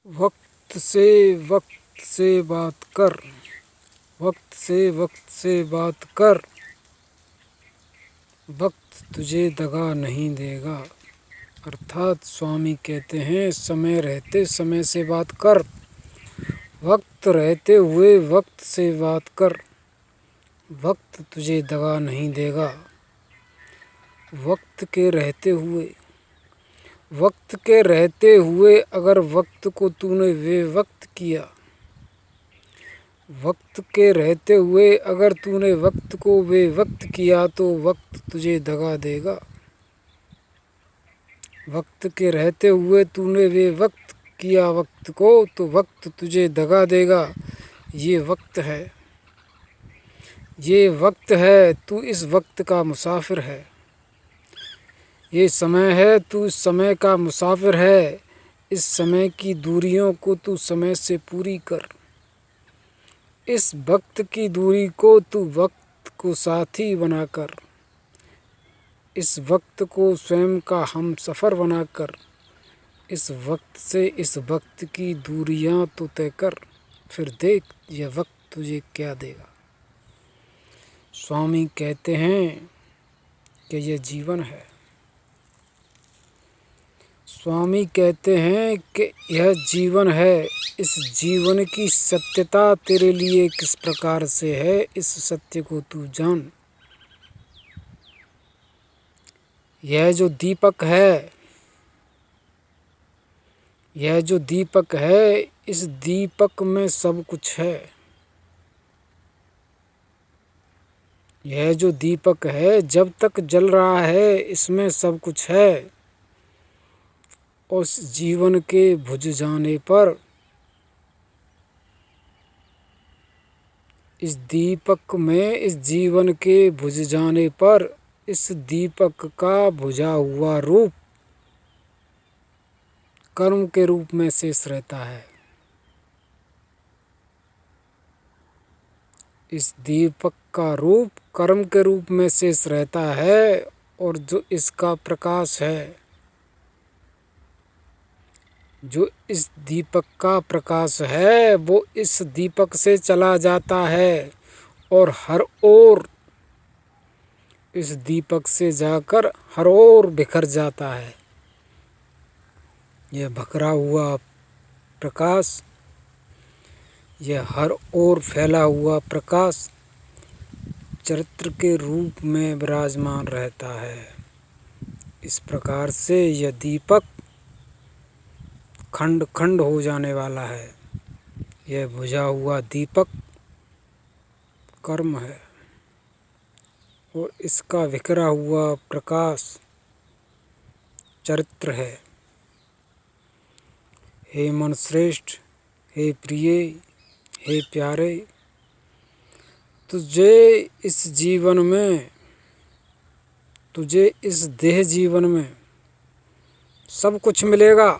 वक्त से बात कर, वक्त से बात कर, वक्त तुझे दगा नहीं देगा। अर्थात स्वामी कहते हैं समय रहते समय से बात कर, वक्त रहते हुए वक्त से बात कर, वक्त तुझे दगा नहीं देगा। वक्त के रहते हुए अगर वक्त को तूने बेवक्त किया, वक्त के रहते हुए अगर तूने वक्त को बेवक्त किया तो वक्त तुझे दगा देगा। वक्त के रहते हुए तूने बेवक्त किया वक्त को तो वक्त तुझे दगा देगा। ये वक्त है, ये वक्त है, तू इस वक्त का मुसाफिर है। ये समय है, तू इस समय का मुसाफिर है। इस समय की दूरियों को तू समय से पूरी कर। इस वक्त की दूरी को तू वक्त को साथी बनाकर, इस वक्त को स्वयं का हम सफ़र बनाकर, इस वक्त से इस वक्त की दूरियां तो तय कर, फिर देख यह वक्त तुझे क्या देगा। स्वामी कहते हैं कि यह जीवन है। स्वामी कहते हैं कि यह जीवन है। इस जीवन की सत्यता तेरे लिए किस प्रकार से है, इस सत्य को तू जान। यह जो दीपक है, यह जो दीपक है, इस दीपक में सब कुछ है। यह जो दीपक है जब तक जल रहा है इसमें सब कुछ है। उस जीवन के बुझ जाने पर, इस दीपक में इस जीवन के बुझ जाने पर इस दीपक का बुझा हुआ रूप कर्म के रूप में शेष रहता है। इस दीपक का रूप कर्म के रूप में शेष रहता है और जो इसका प्रकाश है, जो इस दीपक का प्रकाश है वो इस दीपक से चला जाता है और हर ओर इस दीपक से जाकर हर ओर बिखर जाता है। यह बिखरा हुआ प्रकाश, यह हर ओर फैला हुआ प्रकाश चरित्र के रूप में विराजमान रहता है। इस प्रकार से यह दीपक खंड खंड हो जाने वाला है। यह बुझा हुआ दीपक कर्म है और इसका बिखरा हुआ प्रकाश चरित्र है। हे मन श्रेष्ठ, हे प्रिय, हे प्यारे, तुझे इस जीवन में, तुझे इस देह जीवन में सब कुछ मिलेगा।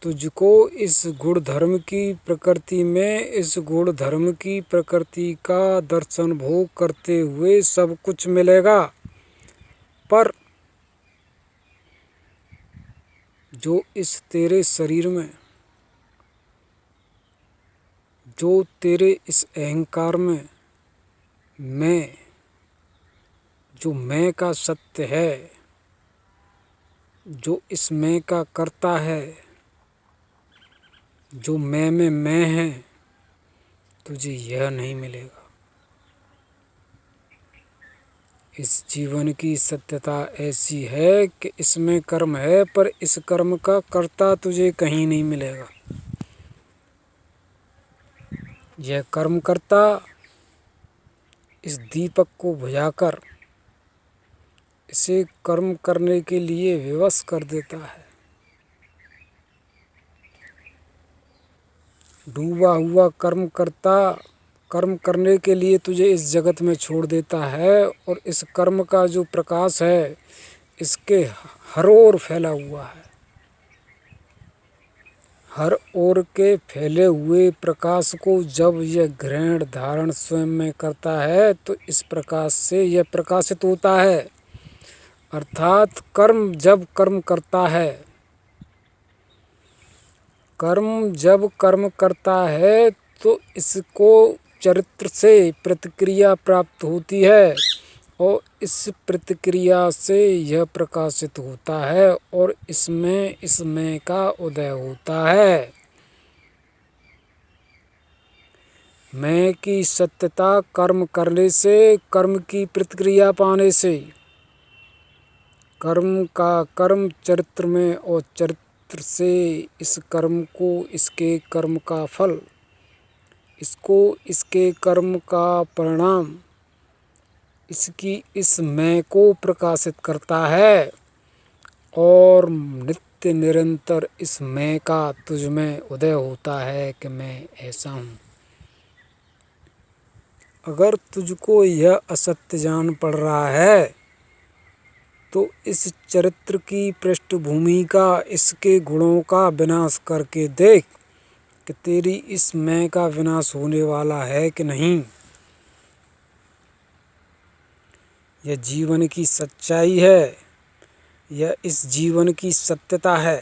तुझको इस गुण धर्म की प्रकृति में, इस गुण धर्म की प्रकृति का दर्शन भोग करते हुए सब कुछ मिलेगा। पर जो इस तेरे शरीर में, जो तेरे इस अहंकार में मैं, जो मैं का सत्य है, जो इस मैं का करता है, जो मैं में मैं है, तुझे यह नहीं मिलेगा। इस जीवन की सत्यता ऐसी है कि इसमें कर्म है पर इस कर्म का कर्ता तुझे कहीं नहीं मिलेगा। यह कर्म करता इस दीपक को बुझाकर इसे कर्म करने के लिए विवश कर देता है। डूबा हुआ कर्म करता कर्म करने के लिए तुझे इस जगत में छोड़ देता है और इस कर्म का जो प्रकाश है इसके हर ओर फैला हुआ है। हर ओर के फैले हुए प्रकाश को जब यह ग्रहण धारण स्वयं में करता है तो इस प्रकाश से यह प्रकाशित होता है। अर्थात कर्म जब कर्म करता है कर्म जब कर्म करता है तो इसको चरित्र से प्रतिक्रिया प्राप्त होती है और इस प्रतिक्रिया से यह प्रकाशित होता है और इसमें का उदय होता है। मैं की सत्यता कर्म करने से, कर्म की प्रतिक्रिया पाने से, कर्म का कर्म चरित्र में और चरित्र से इस कर्म को इसके कर्म का फल, इसको इसके कर्म का परिणाम, इसकी इस मैं को प्रकाशित करता है और नित्य निरंतर इस मैं का तुझ में उदय होता है कि मैं ऐसा हूँ। अगर तुझको यह असत्य जान पड़ रहा है तो इस चरित्र की पृष्ठभूमि का, इसके गुणों का विनाश करके देख कि तेरी इस मैं का विनाश होने वाला है कि नहीं। यह जीवन की सच्चाई है, यह इस जीवन की सत्यता है।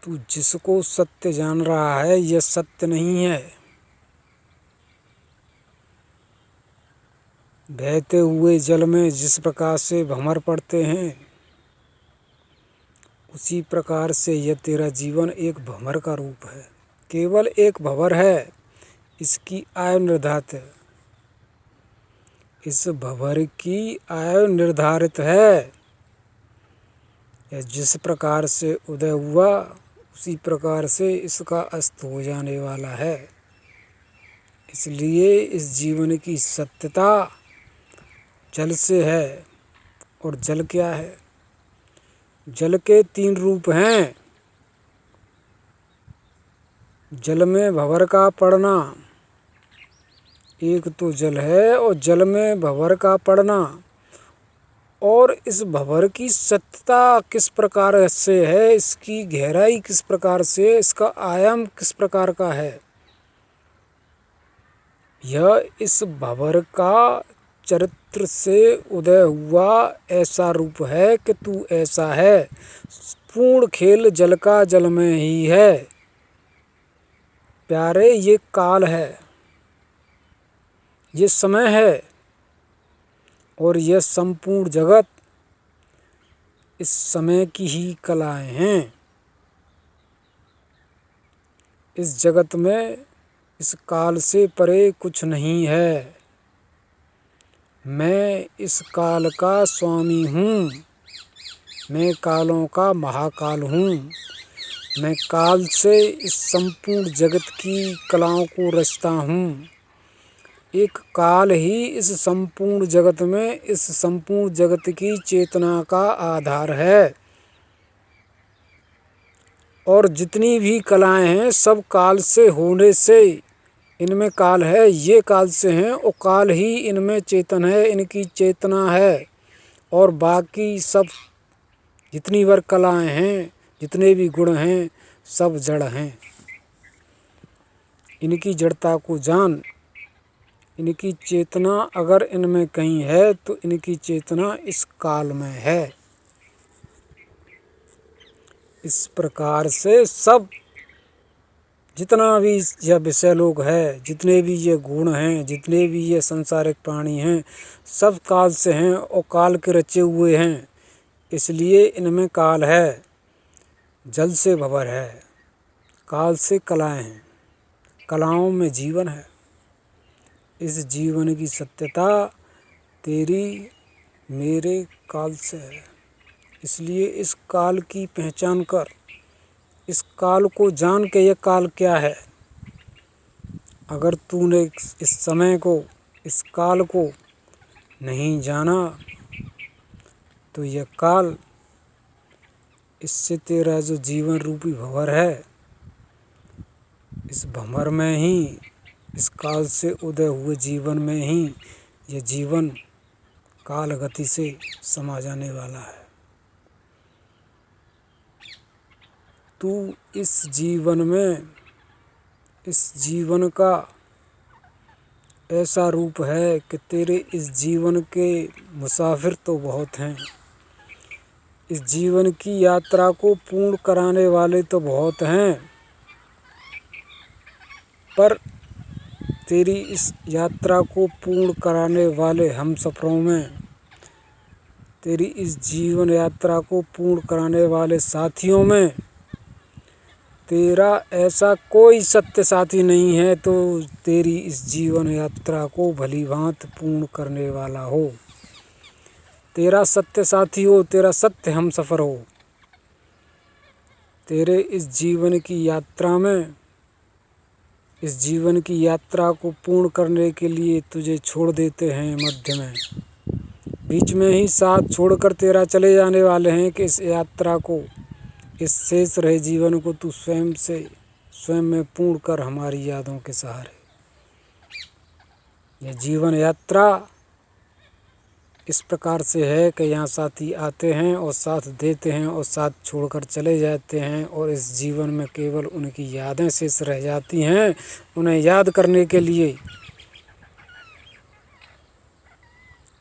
तू जिसको सत्य जान रहा है यह सत्य नहीं है। बहते हुए जल में जिस प्रकार से भंवर पड़ते हैं उसी प्रकार से यह तेरा जीवन एक भंवर का रूप है, केवल एक भंवर है। इसकी आयु निर्धारित है, इस भंवर की आयु निर्धारित है। यह जिस प्रकार से उदय हुआ उसी प्रकार से इसका अस्त हो जाने वाला है। इसलिए इस जीवन की सत्यता जल से है। और जल क्या है? जल के 3 रूप हैं। जल में भंवर का पड़ना, एक तो जल है और जल में भंवर का पड़ना। और इस भंवर की सत्यता किस प्रकार से है, इसकी गहराई किस प्रकार से, इसका आयाम किस प्रकार का है, यह इस भंवर का चरित्र से उदय हुआ ऐसा रूप है कि तू ऐसा है। पूर्ण खेल जल का जल में ही है। प्यारे, ये काल है, ये समय है और यह संपूर्ण जगत इस समय की ही कलाएं हैं। इस जगत में इस काल से परे कुछ नहीं है। मैं इस काल का स्वामी हूँ, मैं कालों का महाकाल हूँ। मैं काल से इस संपूर्ण जगत की कलाओं को रचता हूँ। एक काल ही इस संपूर्ण जगत में, इस संपूर्ण जगत की चेतना का आधार है। और जितनी भी कलाएं हैं सब काल से होने से इनमें काल है, ये काल से हैं और काल ही इनमें चेतन है, इनकी चेतना है। और बाकी सब जितनी बार कलाएं हैं, जितने भी गुण हैं, सब जड़ हैं। इनकी जड़ता को जान। इनकी चेतना अगर इनमें कहीं है तो इनकी चेतना इस काल में है। इस प्रकार से सब जितना भी यह विषय लोग है, जितने भी ये गुण हैं, जितने भी ये संसारिक प्राणी हैं, सब काल से हैं और काल के रचे हुए हैं। इसलिए इनमें काल है। जल से भंवर है, काल से कलाएं हैं, कलाओं में जीवन है। इस जीवन की सत्यता तेरी मेरे काल से है। इसलिए इस काल की पहचान कर, इस काल को जान के यह काल क्या है। अगर तूने इस समय को, इस काल को नहीं जाना तो यह काल, इससे तेरा जो जीवन रूपी भंवर है, इस भंवर में ही, इस काल से उदय हुए जीवन में ही यह जीवन काल गति से समा जाने वाला है। तू इस जीवन में, इस जीवन का ऐसा रूप है कि तेरे इस जीवन के मुसाफिर तो बहुत हैं। इस जीवन की यात्रा को पूर्ण कराने वाले तो बहुत हैं, पर तेरी इस यात्रा को पूर्ण कराने वाले हम सफ़रों में, तेरी इस जीवन यात्रा को पूर्ण कराने वाले साथियों में तेरा ऐसा कोई सत्य साथी नहीं है तो तेरी इस जीवन यात्रा को भली भांति पूर्ण करने वाला हो, तेरा सत्य साथी हो, तेरा सत्य हम सफ़र हो। तेरे इस जीवन की यात्रा में, इस जीवन की यात्रा को पूर्ण करने के लिए तुझे छोड़ देते हैं मध्य में, बीच में ही साथ छोड़कर तेरा चले जाने वाले हैं कि इस यात्रा को, इस शेष रहे जीवन को तू स्वयं में पूर्ण कर हमारी यादों के सहारे। यह जीवन यात्रा इस प्रकार से है कि यहाँ साथी आते हैं और साथ देते हैं और साथ छोड़कर चले जाते हैं, और इस जीवन में केवल उनकी यादें शेष रह जाती हैं। उन्हें याद करने के लिए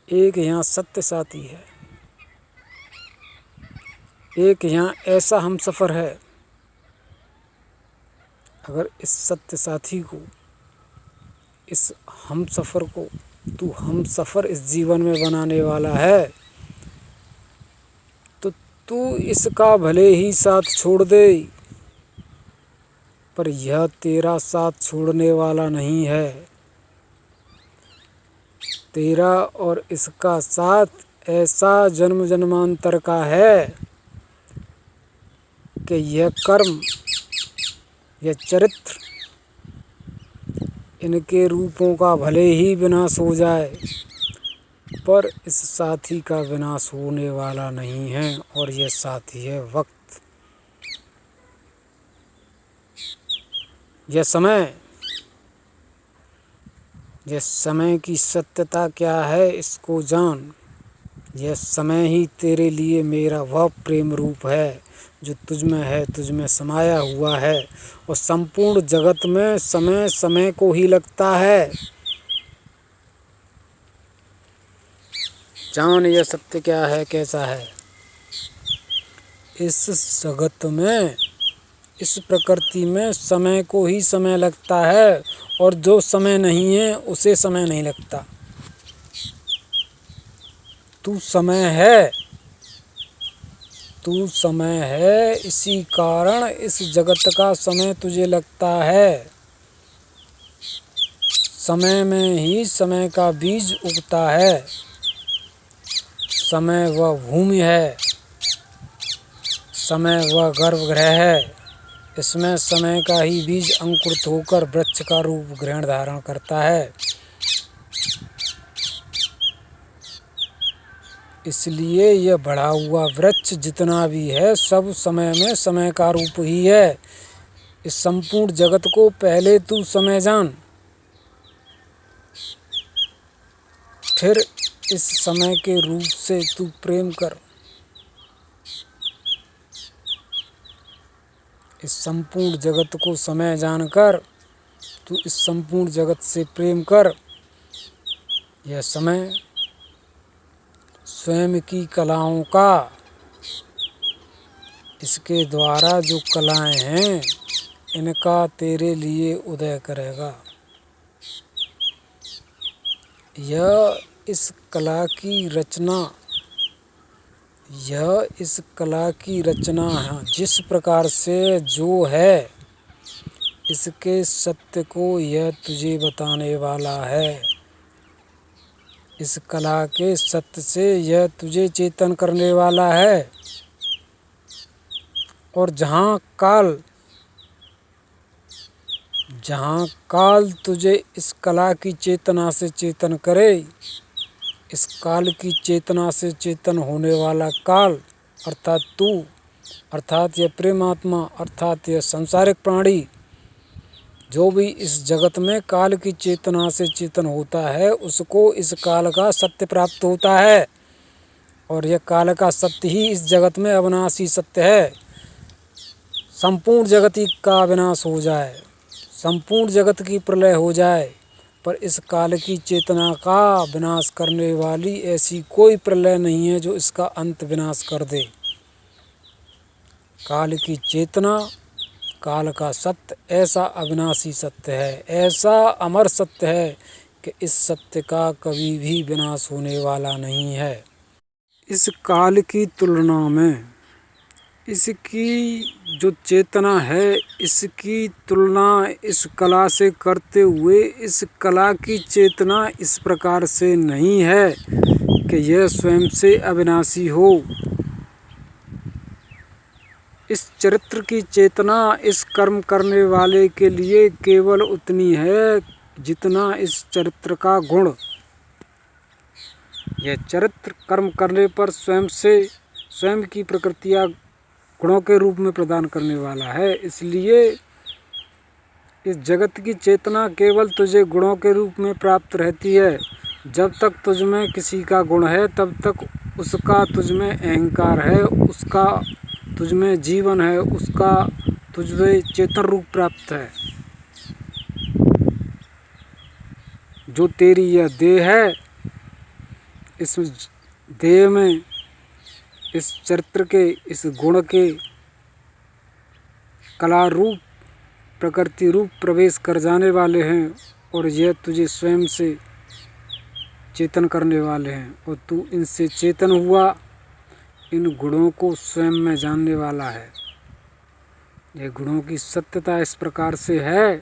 एक यहाँ सत्य साथी है, एक यहाँ ऐसा हम सफ़र है। अगर इस सत्य साथी को, इस हम सफ़र को तू हम सफ़र इस जीवन में बनाने वाला है तो तू इसका भले ही साथ छोड़ दे, पर यह तेरा साथ छोड़ने वाला नहीं है। तेरा और इसका साथ ऐसा जन्म जन्मांतर का है कि यह कर्म, यह चरित्र, इनके रूपों का भले ही विनाश हो जाए, पर इस साथी का विनाश होने वाला नहीं है, और यह साथी है वक्त। यह समय, यह समय की सत्यता क्या है इसको जान। यह समय ही तेरे लिए मेरा वह प्रेम रूप है जो तुझ में है, तुझ में समाया हुआ है, और संपूर्ण जगत में समय समय को ही लगता है। जान यह सत्य क्या है, कैसा है। इस जगत में, इस प्रकृति में समय को ही समय लगता है, और जो समय नहीं है उसे समय नहीं लगता। तू समय है, तू समय है, इसी कारण इस जगत का समय तुझे लगता है। समय में ही समय का बीज उगता है। समय वह भूमि है, समय वह गर्भगृह है। इसमें समय का ही बीज अंकुरित होकर वृक्ष का रूप ग्रहण धारण करता है। इसलिए यह बढ़ा हुआ वृक्ष जितना भी है सब समय में समय का रूप ही है। इस संपूर्ण जगत को पहले तू समय जान, फिर इस समय के रूप से तू प्रेम कर। इस संपूर्ण जगत को समय जानकर तू इस संपूर्ण जगत से प्रेम कर। यह समय स्वयं की कलाओं का, इसके द्वारा जो कलाएं हैं इनका तेरे लिए उदय करेगा। यह इस कला की रचना, यह इस कला की रचना है। जिस प्रकार से जो है इसके सत्य को यह तुझे बताने वाला है। इस कला के सत्य से यह तुझे चेतन करने वाला है। और जहाँ काल तुझे इस कला की चेतना से चेतन करे, इस काल की चेतना से चेतन होने वाला काल अर्थात तू, अर्थात यह प्रेमात्मा, अर्थात यह सांसारिक प्राणी, जो भी इस जगत में काल की चेतना से चेतन होता है उसको इस काल का सत्य प्राप्त होता है। और यह काल का सत्य ही इस जगत में अविनाशी सत्य है। संपूर्ण जगत का विनाश हो जाए, संपूर्ण जगत की प्रलय हो जाए, पर इस काल की चेतना का विनाश करने वाली ऐसी कोई प्रलय नहीं है जो इसका अंत विनाश कर दे। काल की चेतना, काल का सत्य ऐसा अविनाशी सत्य है, ऐसा अमर सत्य है कि इस सत्य का कभी भी विनाश होने वाला नहीं है। इस काल की तुलना में इसकी जो चेतना है, इसकी तुलना इस कला से करते हुए इस कला की चेतना इस प्रकार से नहीं है कि यह स्वयं से अविनाशी हो। इस चरित्र की चेतना इस कर्म करने वाले के लिए केवल उतनी है जितना इस चरित्र का गुण। यह चरित्र कर्म करने पर स्वयं की प्रकृतियाँ गुणों के रूप में प्रदान करने वाला है। इसलिए इस जगत की चेतना केवल तुझे गुणों के रूप में प्राप्त रहती है। जब तक तुझ में किसी का गुण है तब तक उसका तुझ में अहंकार है, उसका तुझ में जीवन है, उसका तुझ में चेतन रूप प्राप्त है। जो तेरी यह देह है, इस देह में इस चरित्र के, इस गुण के कला रूप, प्रकृति रूप प्रवेश कर जाने वाले हैं और यह तुझे स्वयं से चेतन करने वाले हैं और तू इनसे चेतन हुआ, इन गुणों को स्वयं में जानने वाला है। यह गुणों की सत्यता इस प्रकार से है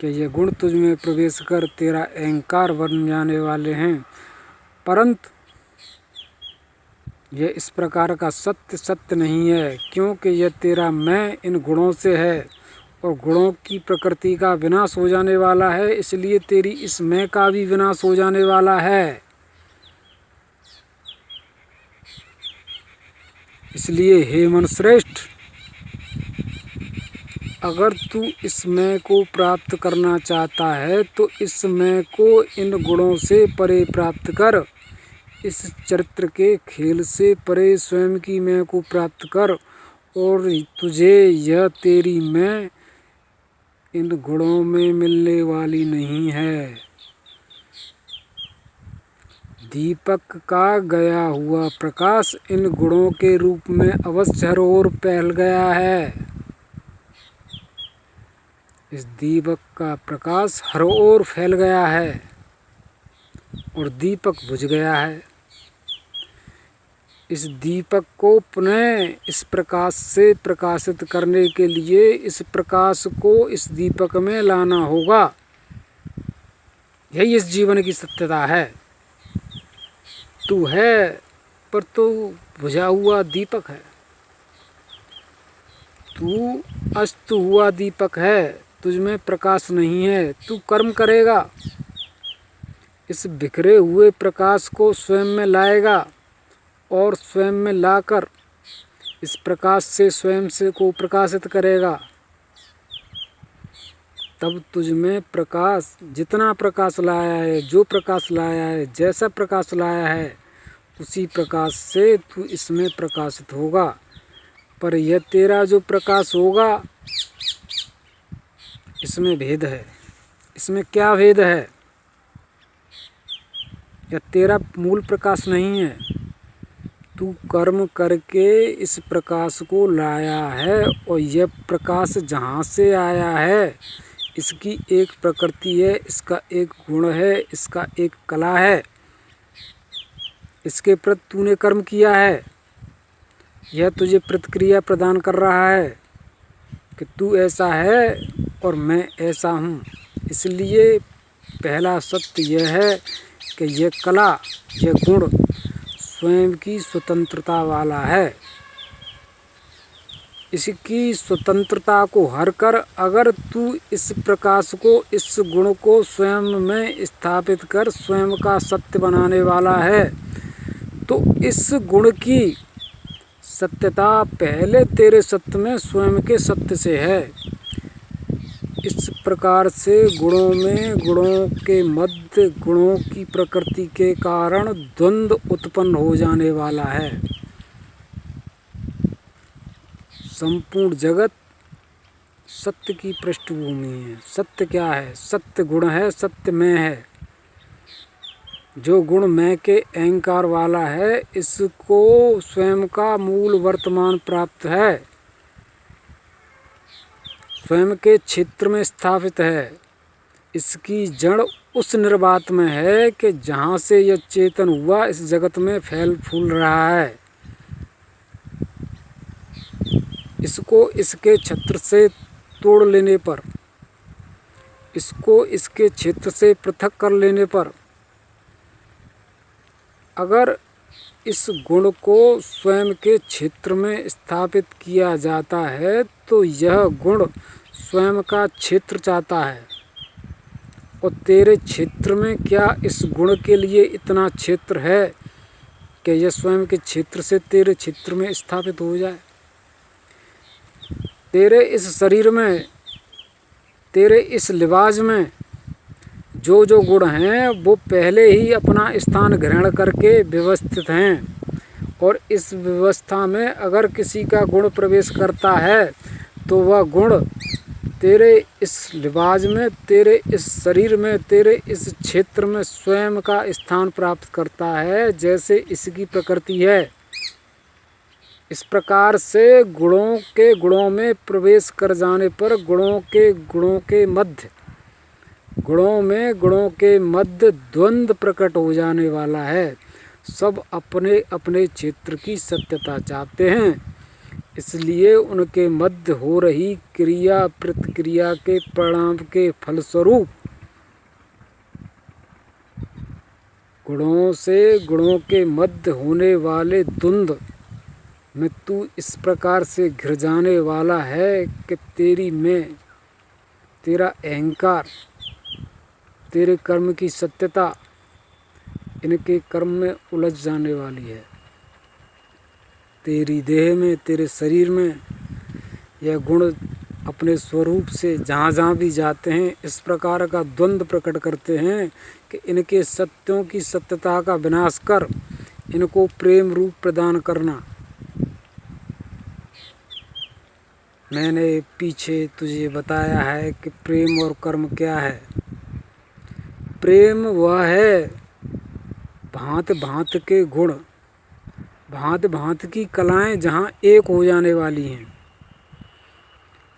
कि ये गुण तुझ में प्रवेश कर तेरा अहंकार बन जाने वाले हैं, परंतु यह इस प्रकार का सत्य नहीं है, क्योंकि यह तेरा मैं इन गुणों से है और गुणों की प्रकृति का विनाश हो जाने वाला है, इसलिए तेरी इस मैं का भी विनाश हो जाने वाला है। इसलिए हे मनुश्रेष्ठ, अगर तू इस मैं को प्राप्त करना चाहता है तो इस मैं को इन गुणों से परे प्राप्त कर। इस चरित्र के खेल से परे स्वयं की मैं को प्राप्त कर और तुझे यह तेरी मैं इन गुणों में मिलने वाली नहीं है। दीपक का गया हुआ प्रकाश इन गुणों के रूप में अवश्य हर ओर फैल गया है। इस दीपक का प्रकाश हर ओर फैल गया है और दीपक बुझ गया है। इस दीपक को पुनः इस प्रकाश से प्रकाशित करने के लिए इस प्रकाश को इस दीपक में लाना होगा। यही इस जीवन की सत्यता है। तू है पर तू बुझा हुआ दीपक है, तू अस्त हुआ दीपक है, तुझमें प्रकाश नहीं है। तू कर्म करेगा, इस बिखरे हुए प्रकाश को स्वयं में लाएगा और स्वयं में लाकर इस प्रकाश से स्वयं से को प्रकाशित करेगा, तब तुझ में प्रकाश, जितना प्रकाश लाया है, जो प्रकाश लाया है, जैसा प्रकाश लाया है, उसी प्रकाश से तू इसमें प्रकाशित होगा। पर यह तेरा जो प्रकाश होगा, इसमें भेद है। इसमें क्या भेद है? यह तेरा मूल प्रकाश नहीं है। तू कर्म करके इस प्रकाश को लाया है और यह प्रकाश जहाँ से आया है, इसकी एक प्रकृति है, इसका एक गुण है, इसका एक कला है। इसके प्रति तूने कर्म किया है, यह तुझे प्रतिक्रिया प्रदान कर रहा है कि तू ऐसा है और मैं ऐसा हूँ। इसलिए पहला सत्य यह है कि यह कला, यह गुण स्वयं की स्वतंत्रता वाला है। इसकी स्वतंत्रता को हर कर अगर तू इस प्रकाश को, इस गुण को स्वयं में स्थापित कर स्वयं का सत्य बनाने वाला है, तो इस गुण की सत्यता पहले तेरे सत्य में स्वयं के सत्य से है। इस प्रकार से गुणों में, गुणों के मध्य, गुणों की प्रकृति के कारण द्वंद्व उत्पन्न हो जाने वाला है। संपूर्ण जगत सत्य की पृष्ठभूमि है। सत्य क्या है? सत्य गुण है, सत्य मैं है। जो गुण मैं के अहंकार वाला है, इसको स्वयं का मूल वर्तमान प्राप्त है। स्वयं के क्षेत्र में स्थापित है। इसकी जड़ उस निर्वात में है कि जहाँ से यह चेतन हुआ इस जगत में फैल फूल रहा है। इसको इसके क्षेत्र से तोड़ लेने पर, इसको इसके क्षेत्र से पृथक कर लेने पर, अगर इस गुण को स्वयं के क्षेत्र में स्थापित किया जाता है तो यह गुण स्वयं का क्षेत्र चाहता है। और तेरे क्षेत्र में क्या इस गुण के लिए इतना क्षेत्र है कि यह स्वयं के क्षेत्र से तेरे क्षेत्र में स्थापित हो जाए? तेरे इस शरीर में, तेरे इस लिबाज में जो जो गुण हैं वो पहले ही अपना स्थान ग्रहण करके व्यवस्थित हैं। और इस व्यवस्था में अगर किसी का गुण प्रवेश करता है तो वह गुण तेरे इस लिबाज में, तेरे इस शरीर में, तेरे इस क्षेत्र में स्वयं का स्थान प्राप्त करता है जैसे इसकी प्रकृति है। इस प्रकार से गुणों में प्रवेश कर जाने पर गुणों के मध्य द्वंद्व प्रकट हो जाने वाला है। सब अपने अपने क्षेत्र की सत्यता चाहते हैं, इसलिए उनके मध्य हो रही क्रिया प्रतिक्रिया के परिणाम के फलस्वरूप गुणों के मध्य होने वाले द्वंद्व में तू इस प्रकार से घिर जाने वाला है कि तेरा अहंकार, तेरे कर्म की सत्यता इनके कर्म में उलझ जाने वाली है। तेरी देह में, तेरे शरीर में यह गुण अपने स्वरूप से जहाँ जहाँ भी जाते हैं इस प्रकार का द्वंद्व प्रकट करते हैं कि इनके सत्यों की सत्यता का विनाश कर इनको प्रेम रूप प्रदान करना। मैंने पीछे तुझे बताया है कि प्रेम और कर्म क्या है। प्रेम वह है भांत भांत के गुण, भांत भांत की कलाएं जहाँ एक हो जाने वाली हैं।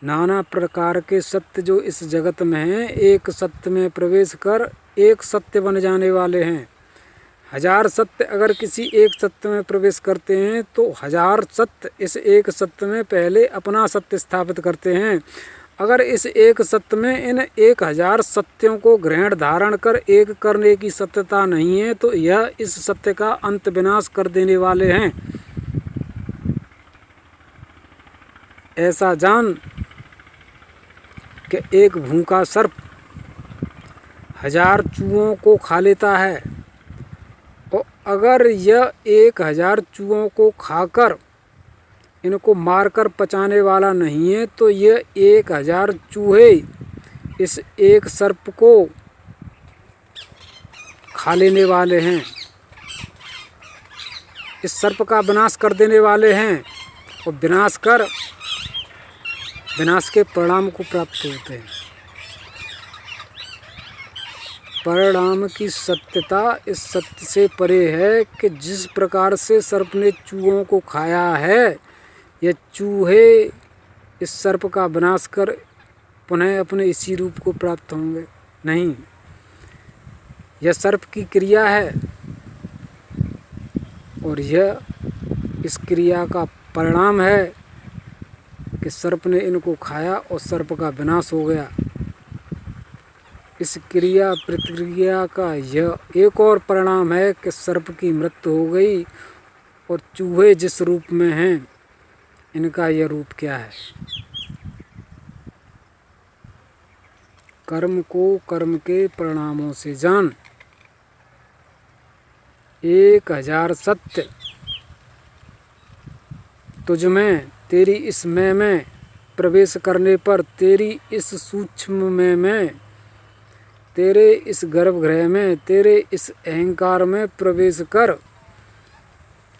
नाना प्रकार के सत्य जो इस जगत में हैं एक सत्य में प्रवेश कर एक सत्य बन जाने वाले हैं। हजार सत्य अगर किसी एक सत्य में प्रवेश करते हैं तो हजार सत्य इस एक सत्य में पहले अपना सत्य स्थापित करते हैं। अगर इस एक सत्य में इन 1000 सत्यों को ग्रहण धारण कर एक करने की सत्यता नहीं है तो यह इस सत्य का अंत विनाश कर देने वाले हैं। ऐसा जान कि एक भूखा सर्प 1000 चूहों को खा लेता है और अगर यह 1000 चूहों को खाकर इनको मारकर पचाने वाला नहीं है तो यह 1000 चूहे इस एक सर्प को खा लेने वाले हैं, इस सर्प का विनाश कर देने वाले हैं और विनाश के परिणाम को प्राप्त होते हैं। परिणाम की सत्यता इस सत्य से परे है कि जिस प्रकार से सर्प ने चूहों को खाया है ये चूहे इस सर्प का विनाश कर पुनः अपने इसी रूप को प्राप्त होंगे नहीं। यह सर्प की क्रिया है और यह इस क्रिया का परिणाम है कि सर्प ने इनको खाया और सर्प का विनाश हो गया। इस क्रिया प्रतिक्रिया का यह एक और परिणाम है कि सर्प की मृत्यु हो गई और चूहे जिस रूप में हैं इनका यह रूप क्या है। कर्म को कर्म के परिणामों से जान। 1000 सत्य तुझ में, तेरी इस मैं में प्रवेश करने पर, तेरी इस सूक्ष्म मैं में, तेरे इस गर्भगृह में, तेरे इस अहंकार में प्रवेश कर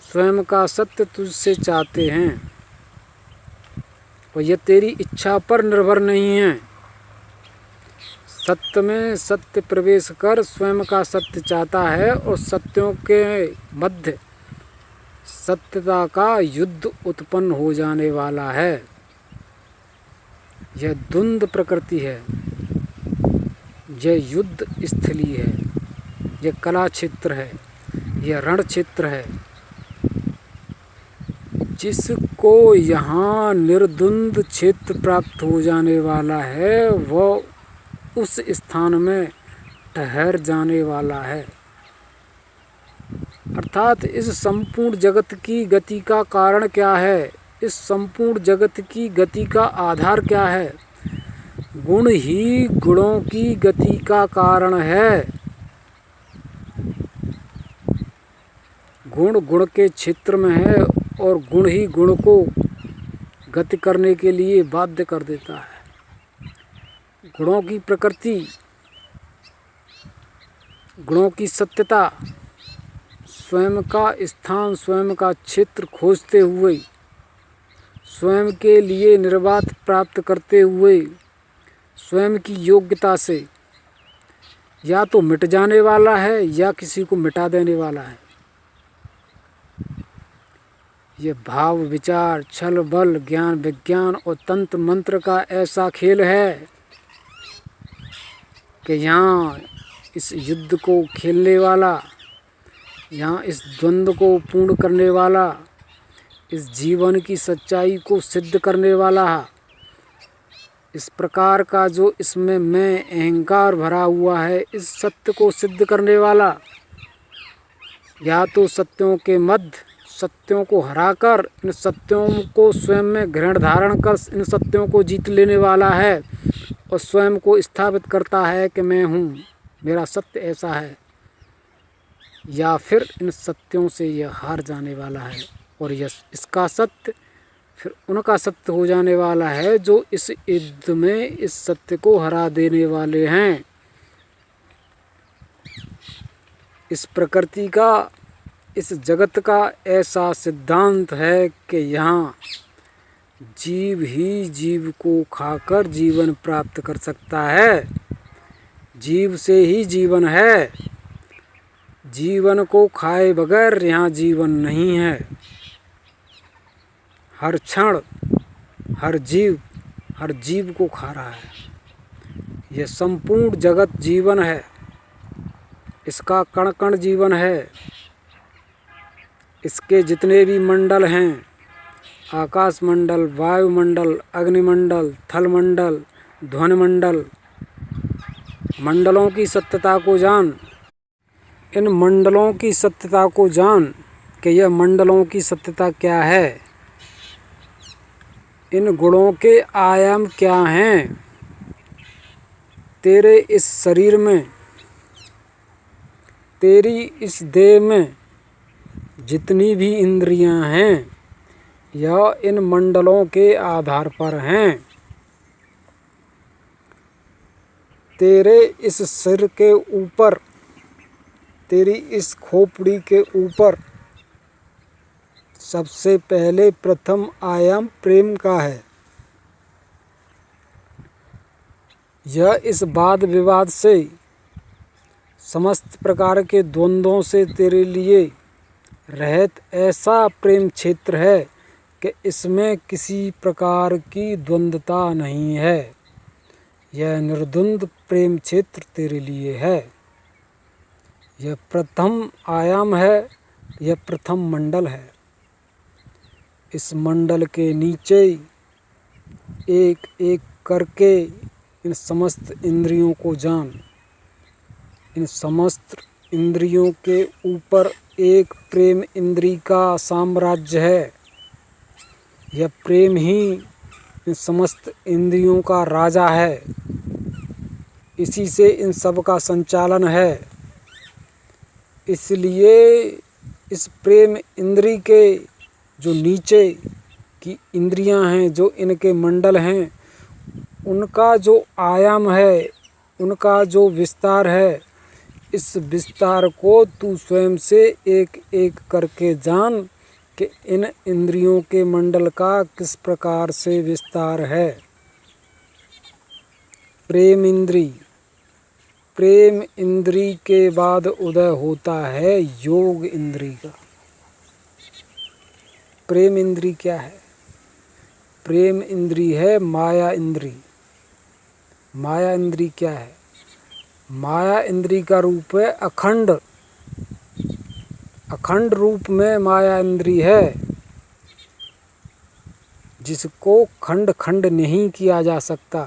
स्वयं का सत्य तुझसे चाहते हैं और यह तेरी इच्छा पर निर्भर नहीं है। सत्य में सत्य प्रवेश कर स्वयं का सत्य चाहता है और सत्यों के मध्य सत्यता का युद्ध उत्पन्न हो जाने वाला है। यह द्वंद्व प्रकृति है, यह युद्ध स्थली है, यह कला क्षेत्र है, यह रण क्षेत्र है। जिसको यहाँ निर्द्वंद्व क्षेत्र प्राप्त हो जाने वाला है वह उस स्थान में ठहर जाने वाला है। अर्थात इस संपूर्ण जगत की गति का कारण क्या है? इस संपूर्ण जगत की गति का आधार क्या है? गुण ही गुणों की गति का कारण है। गुण गुण के क्षेत्र में है और गुण ही गुण को गति करने के लिए बाध्य कर देता है। गुणों की प्रकृति, गुणों की सत्यता, स्वयं का स्थान, स्वयं का क्षेत्र खोजते हुए, स्वयं के लिए निर्वात प्राप्त करते हुए, स्वयं की योग्यता से या तो मिट जाने वाला है या किसी को मिटा देने वाला है। ये भाव, विचार, छल, बल, ज्ञान, विज्ञान और तंत्र मंत्र का ऐसा खेल है कि यहाँ इस युद्ध को खेलने वाला, यहाँ इस द्वंद्व को पूर्ण करने वाला, इस जीवन की सच्चाई को सिद्ध करने वाला, इस प्रकार का जो इसमें मैं अहंकार भरा हुआ है, इस सत्य को सिद्ध करने वाला, या तो सत्यों के मध्य सत्यों को हराकर इन सत्यों को स्वयं में ग्रहण धारण कर इन सत्यों को जीत लेने वाला है और स्वयं को स्थापित करता है कि मैं हूँ, मेरा सत्य ऐसा है, या फिर इन सत्यों से यह हार जाने वाला है और यह इसका सत्य फिर उनका सत्य हो जाने वाला है जो इस युद्ध में इस सत्य को हरा देने वाले हैं। इस प्रकृति का, इस जगत का ऐसा सिद्धांत है कि यहाँ जीव ही जीव को खाकर जीवन प्राप्त कर सकता है। जीव से ही जीवन है। जीवन को खाए बगैर यहाँ जीवन नहीं है। हर क्षण हर जीव को खा रहा है। यह संपूर्ण जगत जीवन है, इसका कण कण जीवन है। इसके जितने भी मंडल हैं, आकाश मंडल, वायुमंडल, अग्निमंडल, थलमंडल, ध्वनिमंडल, मंडलों की सत्यता को जान। इन मंडलों की सत्यता को जान कि यह मंडलों की सत्यता क्या है, इन गुणों के आयाम क्या हैं। तेरे इस शरीर में, तेरी इस देह में जितनी भी इंद्रियां हैं यह इन मंडलों के आधार पर हैं। तेरे इस सिर के ऊपर, तेरी इस खोपड़ी के ऊपर सबसे पहले प्रथम आयाम प्रेम का है। यह इस वाद विवाद से, समस्त प्रकार के द्वंद्वों से तेरे लिए रहित ऐसा प्रेम क्षेत्र है कि इसमें किसी प्रकार की द्वंद्वता नहीं है। यह निर्द्वंद्व प्रेम क्षेत्र तेरे लिए है। यह प्रथम आयाम है, यह प्रथम मंडल है। इस मंडल के नीचे एक एक करके इन समस्त इंद्रियों को जान। इन समस्त इंद्रियों के ऊपर एक प्रेम इंद्री का साम्राज्य है। यह प्रेम ही इन समस्त इंद्रियों का राजा है। इसी से इन सब का संचालन है। इसलिए इस प्रेम इंद्री के जो नीचे की इंद्रियां हैं, जो इनके मंडल हैं, उनका जो आयाम है, उनका जो विस्तार है, इस विस्तार को तू स्वयं से एक एक करके जान कि इन इंद्रियों के मंडल का किस प्रकार से विस्तार है। प्रेम इंद्री, प्रेम इंद्री के बाद उदय होता है योग इंद्री का। प्रेम इंद्री क्या है? प्रेम इंद्री है माया इंद्री। माया इंद्री क्या है? माया इंद्री का रूप है अखंड। अखंड रूप में माया इंद्री है, जिसको खंड खंड नहीं किया जा सकता।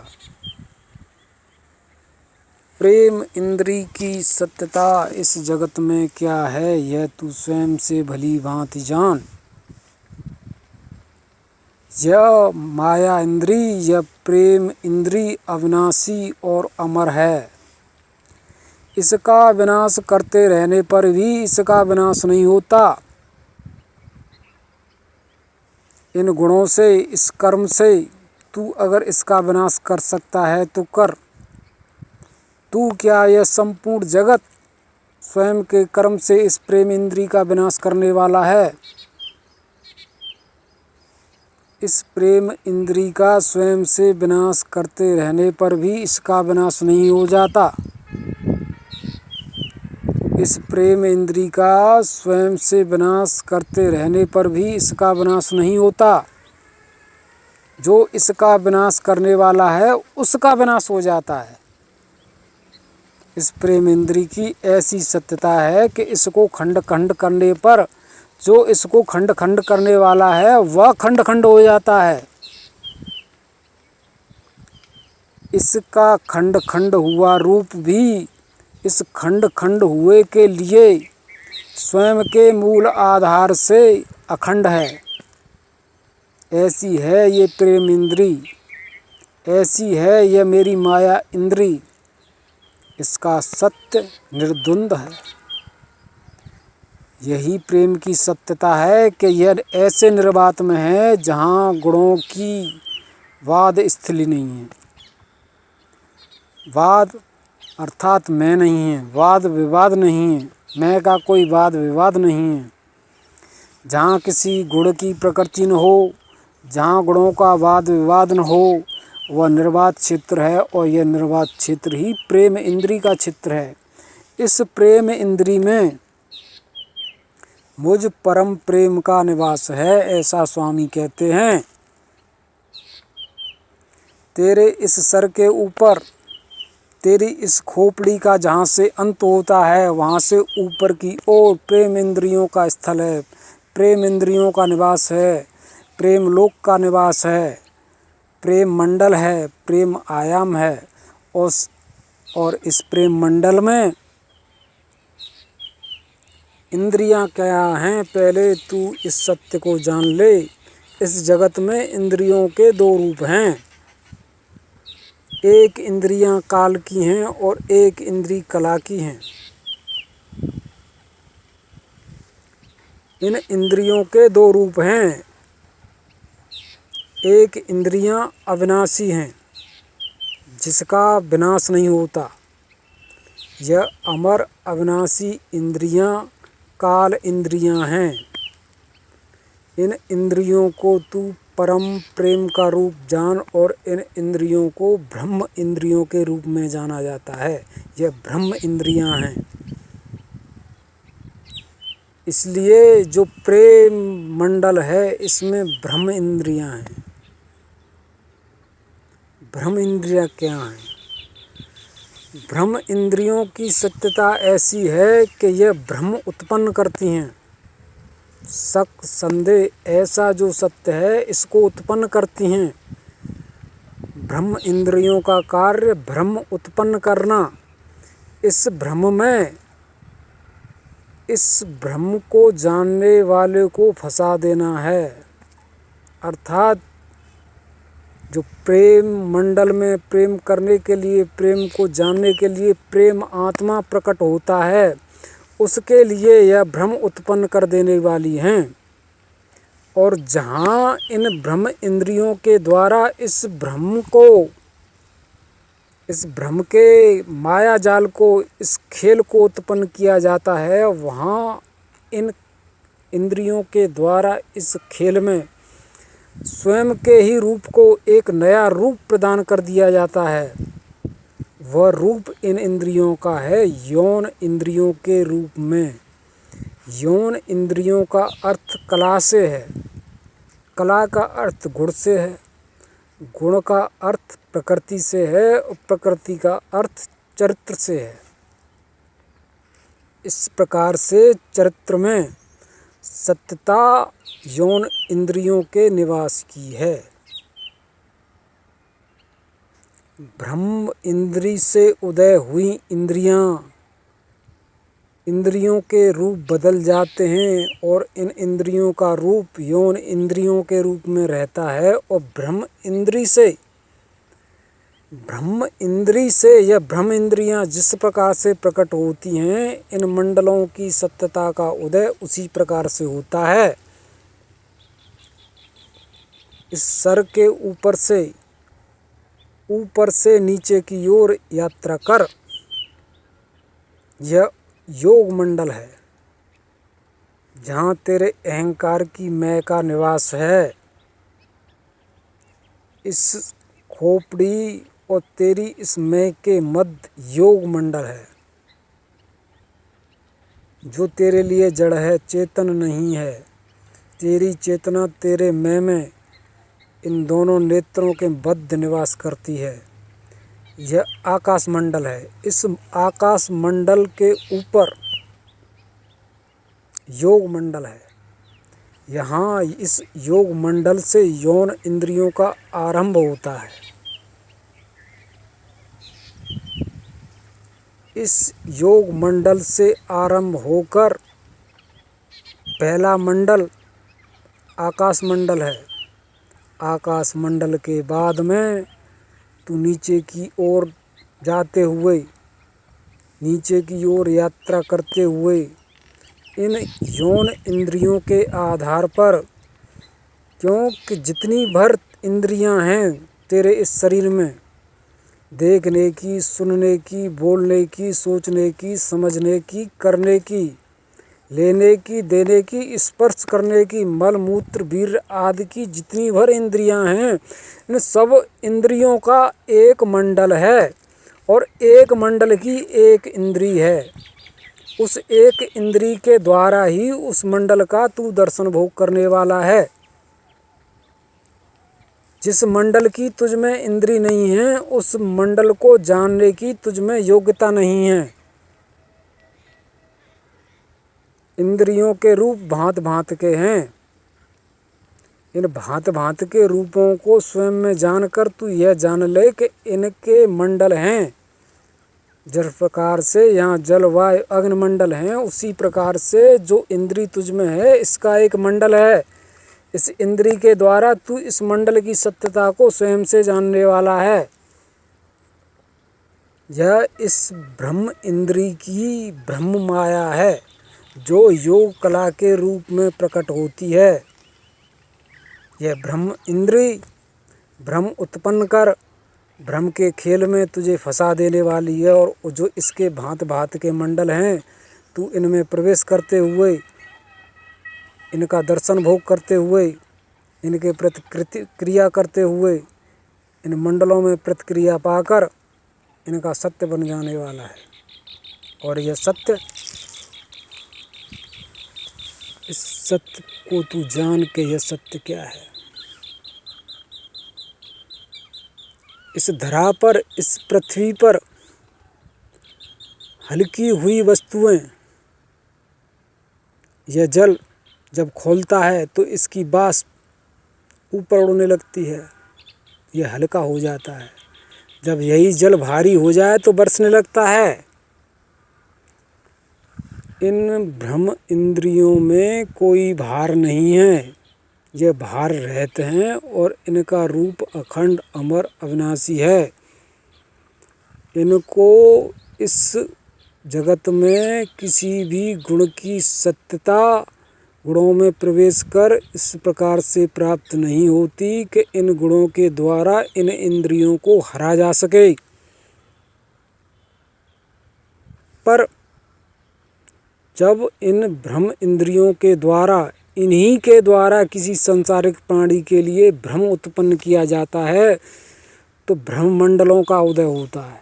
प्रेम इंद्री की सत्यता इस जगत में क्या है, यह तू स्वयं से भली भांति जान। यह माया इंद्री, यह प्रेम इंद्री अविनाशी और अमर है। इसका विनाश करते रहने पर भी इसका विनाश नहीं होता। इन गुणों से, इस कर्म से तू अगर इसका विनाश कर सकता है तो कर। तू क्या, यह संपूर्ण जगत स्वयं के कर्म से इस प्रेम इंद्री का विनाश करने वाला है। इस प्रेम इंद्री का स्वयं से विनाश करते रहने पर भी इसका विनाश नहीं हो जाता। इस प्रेम इंद्री का स्वयं से विनाश करते रहने पर भी इसका विनाश नहीं होता। जो इसका विनाश करने वाला है उसका विनाश हो जाता है। इस प्रेम इंद्री की ऐसी सत्यता है कि इसको खंड खंड करने पर जो इसको खंड खंड करने वाला है वह खंड खंड हो जाता है। इसका खंड खंड हुआ रूप भी इस खंड खंड हुए के लिए स्वयं के मूल आधार से अखंड है। ऐसी है ये प्रेम इंद्री, ऐसी है यह मेरी माया इंद्री। इसका सत्य निर्द्वंद है। यही प्रेम की सत्यता है कि यह ऐसे निर्वात में है जहाँ गुणों की वाद स्थली नहीं है। वाद अर्थात मैं नहीं है, वाद विवाद नहीं है, मैं का कोई वाद विवाद नहीं है। जहाँ किसी गुण की प्रकृति न हो, जहाँ गुणों का वाद विवाद न हो, वह निर्वात क्षेत्र है। और यह निर्वात क्षेत्र ही प्रेम इंद्री का क्षेत्र है। इस प्रेम इंद्री में मुझ परम प्रेम का निवास है, ऐसा स्वामी कहते हैं। तेरे इस सर के ऊपर, तेरी इस खोपड़ी का जहाँ से अंत होता है वहाँ से ऊपर की ओर प्रेम इंद्रियों का स्थल है, प्रेम इंद्रियों का निवास है, प्रेम लोक का निवास है, प्रेम मंडल है, प्रेम आयाम है। और इस प्रेम मंडल में इंद्रियां क्या हैं, पहले तू इस सत्य को जान ले। इस जगत में इंद्रियों के दो रूप हैं। एक इंद्रियां काल की हैं और एक इंद्री कला की हैं। इन इंद्रियों के दो रूप हैं। एक इंद्रियां अविनाशी हैं, जिसका विनाश नहीं होता। यह अमर अविनाशी इंद्रियां काल इंद्रियां हैं। इन इंद्रियों को तू परम प्रेम का रूप जान और इन इंद्रियों को ब्रह्म इंद्रियों के रूप में जाना जाता है। यह ब्रह्म इंद्रियां हैं। इसलिए जो प्रेम मंडल है इसमें ब्रह्म इंद्रियां हैं। ब्रह्म इंद्रियां क्या हैं? ब्रह्म इंद्रियों की सत्यता ऐसी है कि यह ब्रह्म उत्पन्न करती हैं। शक संदेह ऐसा जो सत्य है इसको उत्पन्न करती हैं। ब्रह्म इंद्रियों का कार्य ब्रह्म उत्पन्न करना। इस ब्रह्म को जानने वाले को फंसा देना है। अर्थात जो प्रेम मंडल में प्रेम करने के लिए, प्रेम को जानने के लिए प्रेम आत्मा प्रकट होता है, उसके लिए यह भ्रम उत्पन्न कर देने वाली हैं। और जहाँ इन ब्रह्म इंद्रियों के द्वारा इस भ्रम के माया जाल को, इस खेल को उत्पन्न किया जाता है, वहाँ इन इंद्रियों के द्वारा इस खेल में स्वयं के ही रूप को एक नया रूप प्रदान कर दिया जाता है। वह रूप इन इंद्रियों का है यौन इंद्रियों के रूप में। यौन इंद्रियों का अर्थ कला से है, कला का अर्थ गुण से है, गुण का अर्थ प्रकृति से है और प्रकृति का अर्थ चरित्र से है। इस प्रकार से चरित्र में सत्यता यौन इंद्रियों के निवास की है। ब्रह्म इंद्री से उदय हुई इंद्रियों के रूप बदल जाते हैं और इन इंद्रियों का रूप यौन इंद्रियों के रूप में रहता है। और ब्रह्म इंद्री से यह ब्रह्म इंद्रियां जिस प्रकार से प्रकट होती हैं, इन मंडलों की सत्यता का उदय उसी प्रकार से होता है। इस सर के ऊपर से नीचे की ओर यात्रा कर, यह योग मंडल है जहाँ तेरे अहंकार की मैं का निवास है। इस खोपड़ी और तेरी इस मैं के मध्य योग मंडल है, जो तेरे लिए जड़ है, चेतन नहीं है। तेरी चेतना तेरे मैं में इन दोनों नेत्रों के मध्य निवास करती है। यह आकाश मंडल है। इस आकाश मंडल के ऊपर योग मंडल है। यहाँ इस योग मंडल से यौन इंद्रियों का आरंभ होता है। इस योग मंडल से आरंभ होकर पहला मंडल आकाश मंडल है। आकाश मंडल के बाद में तू नीचे की ओर जाते हुए, नीचे की ओर यात्रा करते हुए इन यौन इंद्रियों के आधार पर, क्योंकि जितनी भर इंद्रियां हैं तेरे इस शरीर में, देखने की, सुनने की, बोलने की, सोचने की, समझने की, करने की, लेने की, देने की, स्पर्श करने की, मल मूत्र वीर्य आदि की जितनी भर इंद्रियां हैं, इन सब इंद्रियों का एक मंडल है और एक मंडल की एक इंद्री है। उस एक इंद्री के द्वारा ही उस मंडल का तू दर्शन भोग करने वाला है। जिस मंडल की तुझ में इंद्री नहीं है, उस मंडल को जानने की तुझ में योग्यता नहीं है। इंद्रियों के रूप भांत भांत के हैं। इन भांत भांत के रूपों को स्वयं में जानकर तू यह जान ले कि इनके मंडल हैं। जिस प्रकार से यहाँ जल वायु अग्नि मंडल हैं, उसी प्रकार से जो इंद्री तुझ में है इसका एक मंडल है। इस इंद्री के द्वारा तू इस मंडल की सत्यता को स्वयं से जानने वाला है। यह इस ब्रह्म इंद्री की ब्रह्म माया है, जो योग कला के रूप में प्रकट होती है। यह ब्रह्म इंद्री भ्रम उत्पन्न कर भ्रम के खेल में तुझे फंसा देने वाली है। और जो इसके भांत भांत के मंडल हैं, तू इनमें प्रवेश करते हुए, इनका दर्शन भोग करते हुए, इनके प्रतिक्रिया करते हुए, इन मंडलों में प्रतिक्रिया पाकर इनका सत्य बन जाने वाला है। और यह सत्य, इस सत्य को तू जान के यह सत्य क्या है। इस धरा पर, इस पृथ्वी पर हल्की हुई वस्तुएं, यह जल जब खोलता है तो इसकी वाष्प ऊपर उड़ने लगती है, यह हल्का हो जाता है। जब यही जल भारी हो जाए तो बरसने लगता है। इन ब्रह्म इंद्रियों में कोई भार नहीं है, ये भार रहते हैं और इनका रूप अखंड अमर अविनाशी है। इनको इस जगत में किसी भी गुण की सत्यता, गुणों में प्रवेश कर इस प्रकार से प्राप्त नहीं होती कि इन गुणों के द्वारा इन इंद्रियों को हरा जा सके। पर जब इन ब्रह्म इंद्रियों के द्वारा, इन्हीं के द्वारा किसी संसारिक प्राणी के लिए भ्रम उत्पन्न किया जाता है, तो ब्रह्म मंडलों का उदय होता है।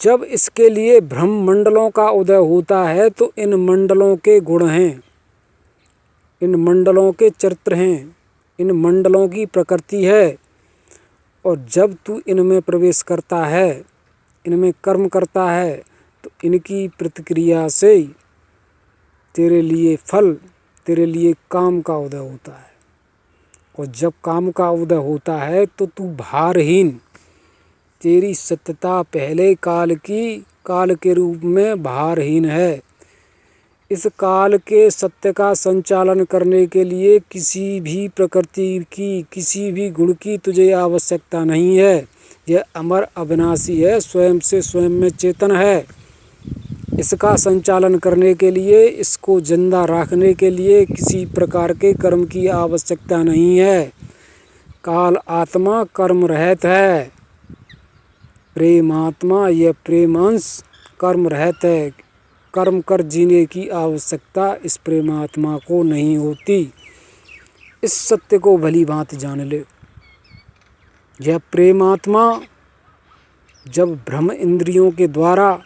जब इसके लिए ब्रह्म मंडलों का उदय होता है तो इन मंडलों के गुण हैं, इन मंडलों के चरित्र हैं, इन मंडलों की प्रकृति है। और जब तू इनमें प्रवेश करता है, इनमें कर्म करता है, तो इनकी प्रतिक्रिया से तेरे लिए फल, तेरे लिए काम का उदय होता है। और जब काम का उदय होता है तो तू भारहीन, तेरी सत्यता पहले काल के रूप में भारहीन है। इस काल के सत्य का संचालन करने के लिए किसी भी प्रकृति की, किसी भी गुण की तुझे आवश्यकता नहीं है। यह अमर अविनाशी है, स्वयं से स्वयं में चेतन है। इसका संचालन करने के लिए, इसको जिंदा रखने के लिए किसी प्रकार के कर्म की आवश्यकता नहीं है। काल आत्मा कर्म रहित है, प्रेम आत्मा यह प्रेम अंश कर्म रहित है। कर्म कर जीने की आवश्यकता इस प्रेमात्मा को नहीं होती। इस सत्य को भली भांति जान ले। यह प्रेमात्मा जब ब्रह्म इंद्रियों के द्वारा,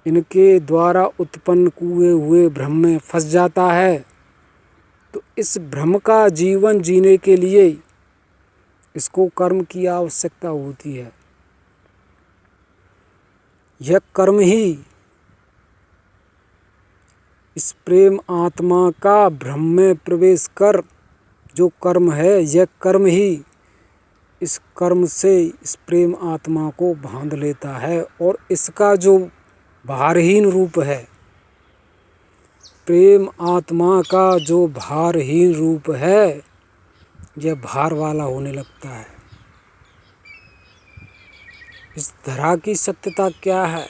इनके द्वारा उत्पन्न किए हुए भ्रम में फंस जाता है, तो इस भ्रम का जीवन जीने के लिए इसको कर्म की आवश्यकता होती है। यह कर्म ही, इस प्रेम आत्मा का भ्रम में प्रवेश कर जो कर्म है, यह कर्म ही इस कर्म से इस प्रेम आत्मा को बांध लेता है। और इसका जो भारहीन रूप है, प्रेम आत्मा का जो भारहीन रूप है, यह भार वाला होने लगता है। इस धरा की सत्यता क्या है?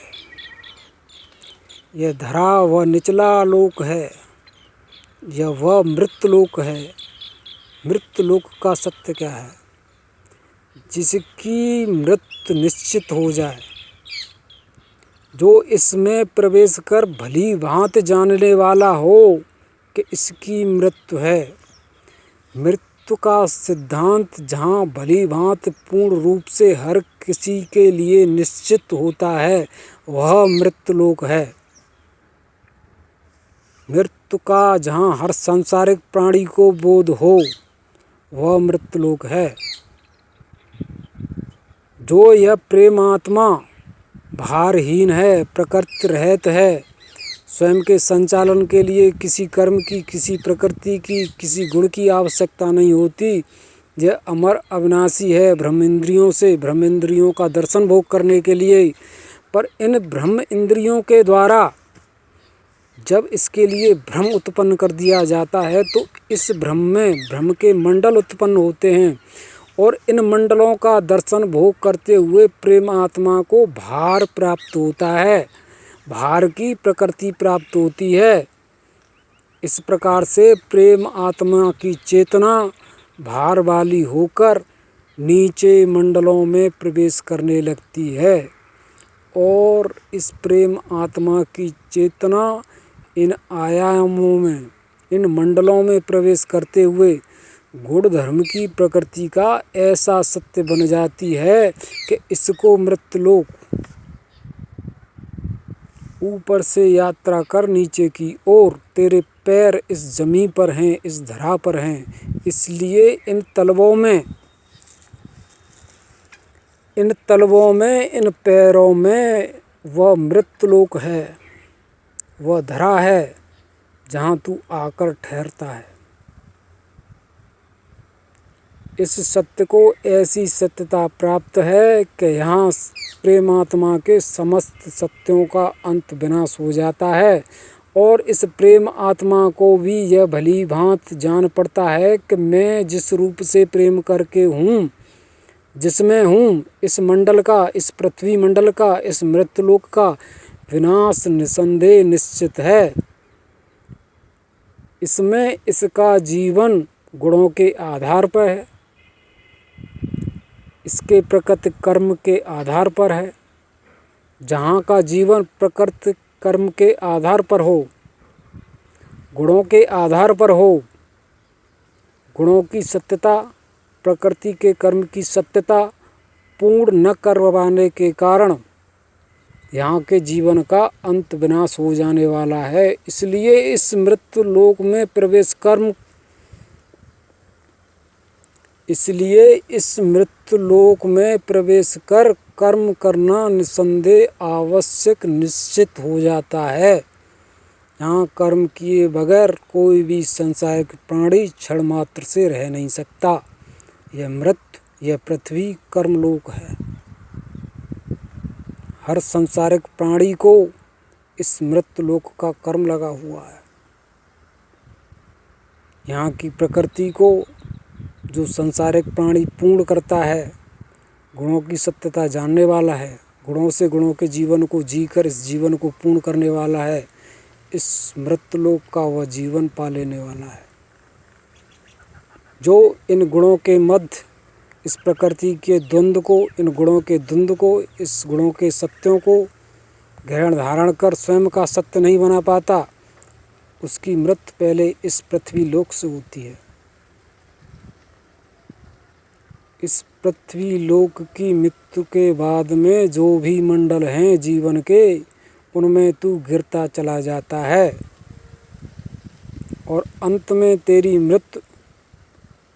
यह धरा वह निचला लोक है, यह वह मृत लोक है। मृत लोक का सत्य क्या है? जिसकी मृत्यु निश्चित हो जाए, जो इसमें प्रवेश कर भली भांति जानने वाला हो कि इसकी मृत्यु है। मृत्यु का सिद्धांत जहाँ भली भांति पूर्ण रूप से हर किसी के लिए निश्चित होता है, वह मृत्यु लोक है। मृत्यु का जहाँ हर सांसारिक प्राणी को बोध हो, वह मृत्यु लोक है। जो यह प्रेमात्मा भारहीन है, प्रकृति रहित है, स्वयं के संचालन के लिए किसी कर्म की, किसी प्रकृति की, किसी गुण की आवश्यकता नहीं होती। यह अमर अविनाशी है ब्रह्म इंद्रियों से, ब्रह्म इंद्रियों का दर्शन भोग करने के लिए। पर इन ब्रह्म इंद्रियों के द्वारा जब इसके लिए भ्रम उत्पन्न कर दिया जाता है, तो इस भ्रम में भ्रम के मंडल उत्पन्न होते हैं। और इन मंडलों का दर्शन भोग करते हुए प्रेम आत्मा को भार प्राप्त होता है, भार की प्रकृति प्राप्त होती है। इस प्रकार से प्रेम आत्मा की चेतना भार वाली होकर नीचे मंडलों में प्रवेश करने लगती है। और इस प्रेम आत्मा की चेतना इन आयामों में, इन मंडलों में प्रवेश करते हुए गुण धर्म की प्रकृति का ऐसा सत्य बन जाती है कि इसको मृत्युलोक, ऊपर से यात्रा कर नीचे की ओर, तेरे पैर इस जमीन पर हैं, इस धरा पर हैं, इसलिए इन तलवों में, इन पैरों में वह मृत्युलोक है, वह धरा है जहाँ तू आकर ठहरता है। इस सत्य को ऐसी सत्यता प्राप्त है कि यहाँ प्रेमात्मा के समस्त सत्यों का अंत विनाश हो जाता है। और इस प्रेम आत्मा को भी यह भली भांति जान पड़ता है कि मैं जिस रूप से प्रेम करके हूँ, जिसमें हूँ, इस मंडल का, इस पृथ्वी मंडल का, इस मृत्युलोक का विनाश निसंदेह निश्चित है। इसमें इसका जीवन गुणों के आधार पर है, इसके प्रकृति कर्म के आधार पर है। जहाँ का जीवन प्रकृति कर्म के आधार पर हो, गुणों के आधार पर हो, गुणों की सत्यता, प्रकृति के कर्म की सत्यता पूर्ण न करवाने के कारण यहाँ के जीवन का अंत विनाश हो जाने वाला है। इसलिए इस मृत्यु लोक में प्रवेश कर्म इसलिए इस मृत्युलोक में प्रवेश कर कर्म करना निसंदेह आवश्यक निश्चित हो जाता है। यहाँ कर्म किए बगैर कोई भी सांसारिक प्राणी क्षण मात्र से रह नहीं सकता। यह पृथ्वी कर्मलोक है। हर सांसारिक प्राणी को इस मृत्युलोक का कर्म लगा हुआ है। यहाँ की प्रकृति को जो सांसारिक प्राणी पूर्ण करता है, गुणों की सत्यता जानने वाला है, गुणों से गुणों के जीवन को जीकर इस जीवन को पूर्ण करने वाला है, इस मृत्युलोक का वह जीवन पा लेने वाला है। जो इन गुणों के मध्य इस प्रकृति के द्वंद्व को, इन गुणों के द्वंद्व को, इस गुणों के सत्यों को ग्रहण धारण कर स्वयं का सत्य नहीं बना पाता, उसकी मृत्यु पहले इस पृथ्वी लोक से होती है। इस पृथ्वी लोक की मृत्यु के बाद में जो भी मंडल हैं जीवन के, उनमें तू गिरता चला जाता है और अंत में तेरी मृत्यु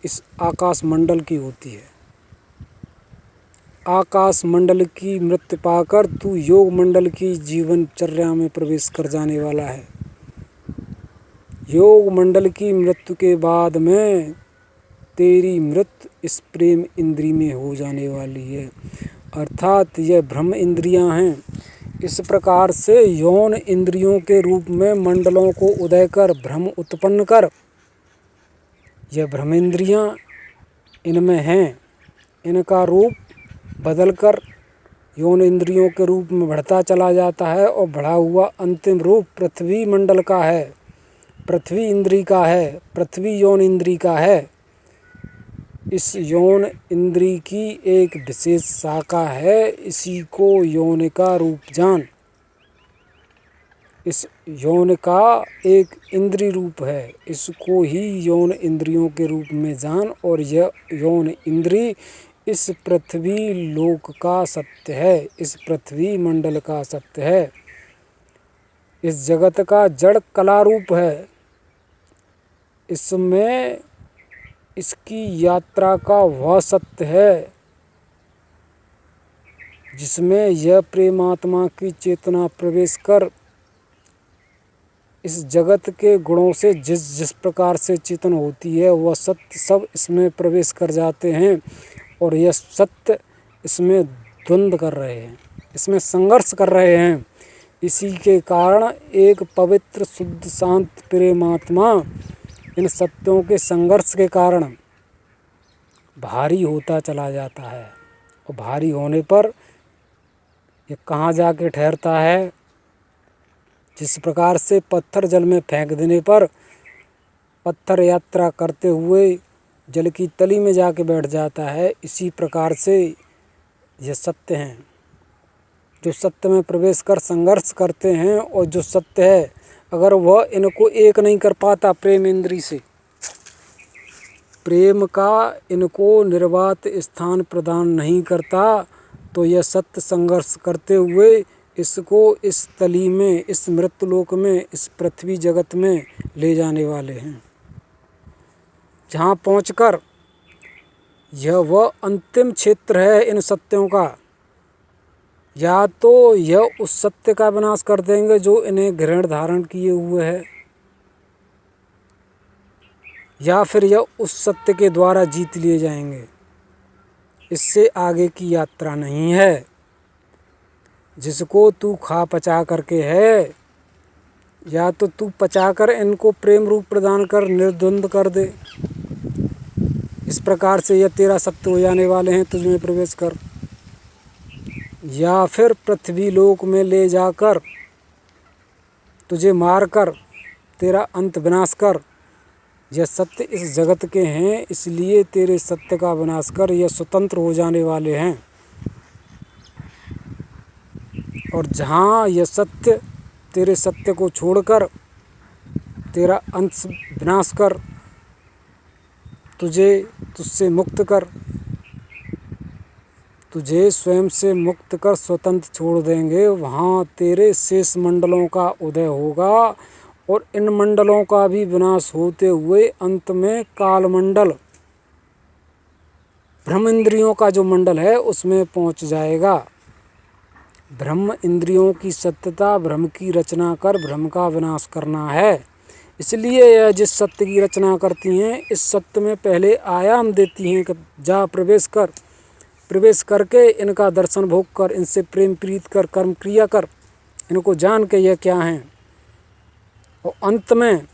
इस आकाश मंडल की होती है। आकाश मंडल की मृत्यु पाकर तू योग मंडल की जीवनचर्या में प्रवेश कर जाने वाला है। योग मंडल की मृत्यु के बाद में तेरी मृत्यु इस प्रेम इंद्री में हो जाने वाली है, अर्थात यह ब्रह्म इंद्रियां हैं। इस प्रकार से यौन इंद्रियों के रूप में मंडलों को उदय कर भ्रम उत्पन्न कर, यह ब्रह्म इंद्रियां इनमें हैं, इनका रूप बदलकर यौन इंद्रियों के रूप में बढ़ता चला जाता है और बढ़ा हुआ अंतिम रूप पृथ्वी मंडल का है, पृथ्वी इंद्री का है, पृथ्वी यौन इंद्री का है। इस यौन इंद्री की एक विशेष शाखा है, इसी को यौन का रूप जान। इस यौन का एक इंद्री रूप है, इसको ही यौन इंद्रियों के रूप में जान। और यह यौन इंद्री इस पृथ्वी लोक का सत्य है, इस पृथ्वी मंडल का सत्य है, इस जगत का जड़ कला रूप है। इसमें इसकी यात्रा का वह सत्य है जिसमें यह प्रेमात्मा की चेतना प्रवेश कर इस जगत के गुणों से जिस जिस प्रकार से चेतन होती है, वह सत्य सब इसमें प्रवेश कर जाते हैं और यह सत्य इसमें द्वंद्व कर रहे हैं, इसमें संघर्ष कर रहे हैं। इसी के कारण एक पवित्र शुद्ध शांत प्रेमात्मा इन सत्यों के संघर्ष के कारण भारी होता चला जाता है और भारी होने पर ये कहाँ जाके ठहरता है। जिस प्रकार से पत्थर जल में फेंक देने पर पत्थर यात्रा करते हुए जल की तली में जाके बैठ जाता है, इसी प्रकार से ये सत्य हैं जो सत्य में प्रवेश कर संघर्ष करते हैं। और जो सत्य है अगर वह इनको एक नहीं कर पाता प्रेम इंद्री से, प्रेम का इनको निर्वात स्थान प्रदान नहीं करता, तो यह सत्य संघर्ष करते हुए इसको इस तली में, इस मृत्युलोक में, इस पृथ्वी जगत में ले जाने वाले हैं, जहाँ पहुंचकर यह वह अंतिम क्षेत्र है इन सत्यों का। या तो यह उस सत्य का विनाश कर देंगे जो इन्हें ग्रहण धारण किए हुए है, या फिर यह उस सत्य के द्वारा जीत लिए जाएंगे। इससे आगे की यात्रा नहीं है। जिसको तू खा पचा करके है, या तो तू पचा कर इनको प्रेम रूप प्रदान कर निर्द्वंद कर दे, इस प्रकार से यह तेरा सत्य हो जाने वाले हैं, तुझमें प्रवेश कर। या फिर पृथ्वी लोक में ले जाकर तुझे मार कर तेरा अंत विनाश कर। यह सत्य इस जगत के हैं, इसलिए तेरे सत्य का विनाश कर, यह स्वतंत्र हो जाने वाले हैं। और जहाँ यह सत्य तेरे सत्य को छोड़कर तेरा अंत विनाश कर, तुझसे मुक्त कर, तुझे स्वयं से मुक्त कर स्वतंत्र छोड़ देंगे, वहाँ तेरे शेष मंडलों का उदय होगा। और इन मंडलों का भी विनाश होते हुए अंत में काल मंडल ब्रह्म इंद्रियों का जो मंडल है उसमें पहुंच जाएगा। ब्रह्म इंद्रियों की सत्यता भ्रम की रचना कर भ्रम का विनाश करना है। इसलिए यह जिस सत्य की रचना करती हैं, इस सत्य में पहले आयाम देती हैं कि जा प्रवेश कर, प्रवेश करके इनका दर्शन भोग कर, इनसे प्रेम प्रीत कर, कर्म क्रिया कर, इनको जान के यह क्या हैं। और अंत में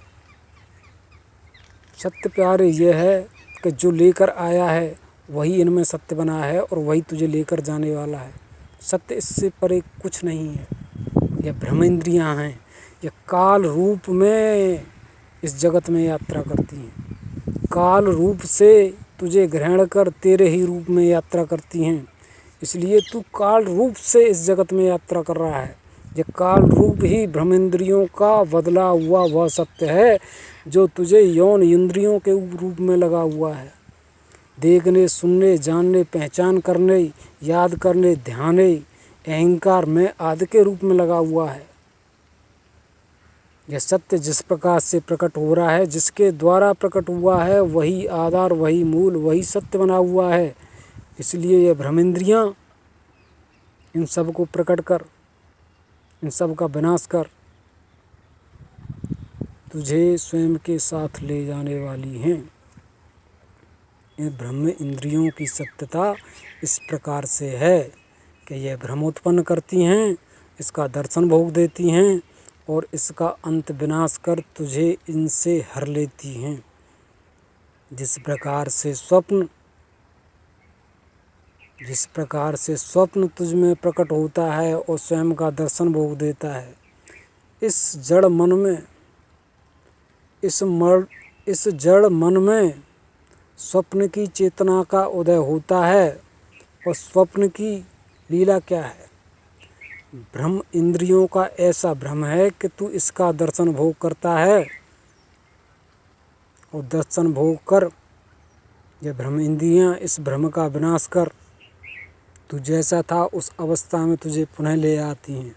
सत्य प्यारे यह है कि जो लेकर आया है वही इनमें सत्य बना है और वही तुझे लेकर जाने वाला है। सत्य इससे परे कुछ नहीं है। यह भ्रम इंद्रियाँ हैं, यह काल रूप में इस जगत में यात्रा करती हैं। काल रूप से तुझे ग्रहण कर तेरे ही रूप में यात्रा करती हैं। इसलिए तू काल रूप से इस जगत में यात्रा कर रहा है। यह काल रूप ही भ्रम इंद्रियों का बदला हुआ वह सत्य है जो तुझे यौन इंद्रियों के रूप में लगा हुआ है। देखने, सुनने, जानने, पहचान करने, याद करने, ध्याने, अहंकार में आदि के रूप में लगा हुआ है। यह सत्य जिस प्रकार से प्रकट हो रहा है, जिसके द्वारा प्रकट हुआ है, वही आधार, वही मूल, वही सत्य बना हुआ है। इसलिए यह भ्रमेंद्रियाँ इन सब को प्रकट कर, इन सब का विनाश कर तुझे स्वयं के साथ ले जाने वाली हैं। इन ब्रह्म इंद्रियों की सत्यता इस प्रकार से है कि यह भ्रम उत्पन्न करती हैं, इसका दर्शन भोग देती हैं और इसका अंत विनाश कर तुझे इनसे हर लेती हैं। जिस प्रकार से स्वप्न तुझ में प्रकट होता है और स्वयं का दर्शन भोग देता है, इस जड़ मन में स्वप्न की चेतना का उदय होता है। और स्वप्न की लीला क्या है? ब्रह्म इंद्रियों का ऐसा भ्रम है कि तू इसका दर्शन भोग करता है और दर्शन भोग कर यह ब्रह्म इंद्रियां इस भ्रम का विनाश कर तू जैसा था उस अवस्था में तुझे पुनः ले आती हैं।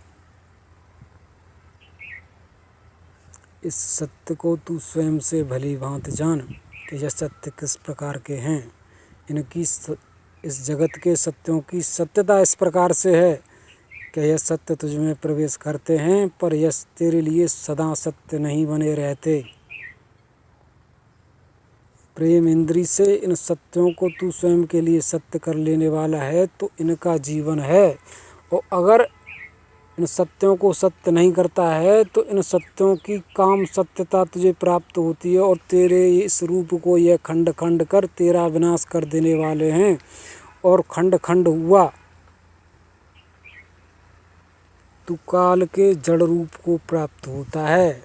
इस सत्य को तू स्वयं से भली भांति जान कि यह सत्य किस प्रकार के हैं। इनकी इस जगत के सत्यों की सत्यता इस प्रकार से है कि यह सत्य तुझ में प्रवेश करते हैं, पर यह तेरे लिए सदा सत्य नहीं बने रहते। प्रेम इंद्री से इन सत्यों को तू स्वयं के लिए सत्य कर लेने वाला है तो इनका जीवन है। और अगर इन सत्यों को सत्य नहीं करता है तो इन सत्यों की काम सत्यता तुझे प्राप्त होती है और तेरे इस रूप को यह खंड खंड कर तेरा विनाश कर देने वाले हैं। और खंड खंड हुआ तू काल के जड़ रूप को प्राप्त होता है,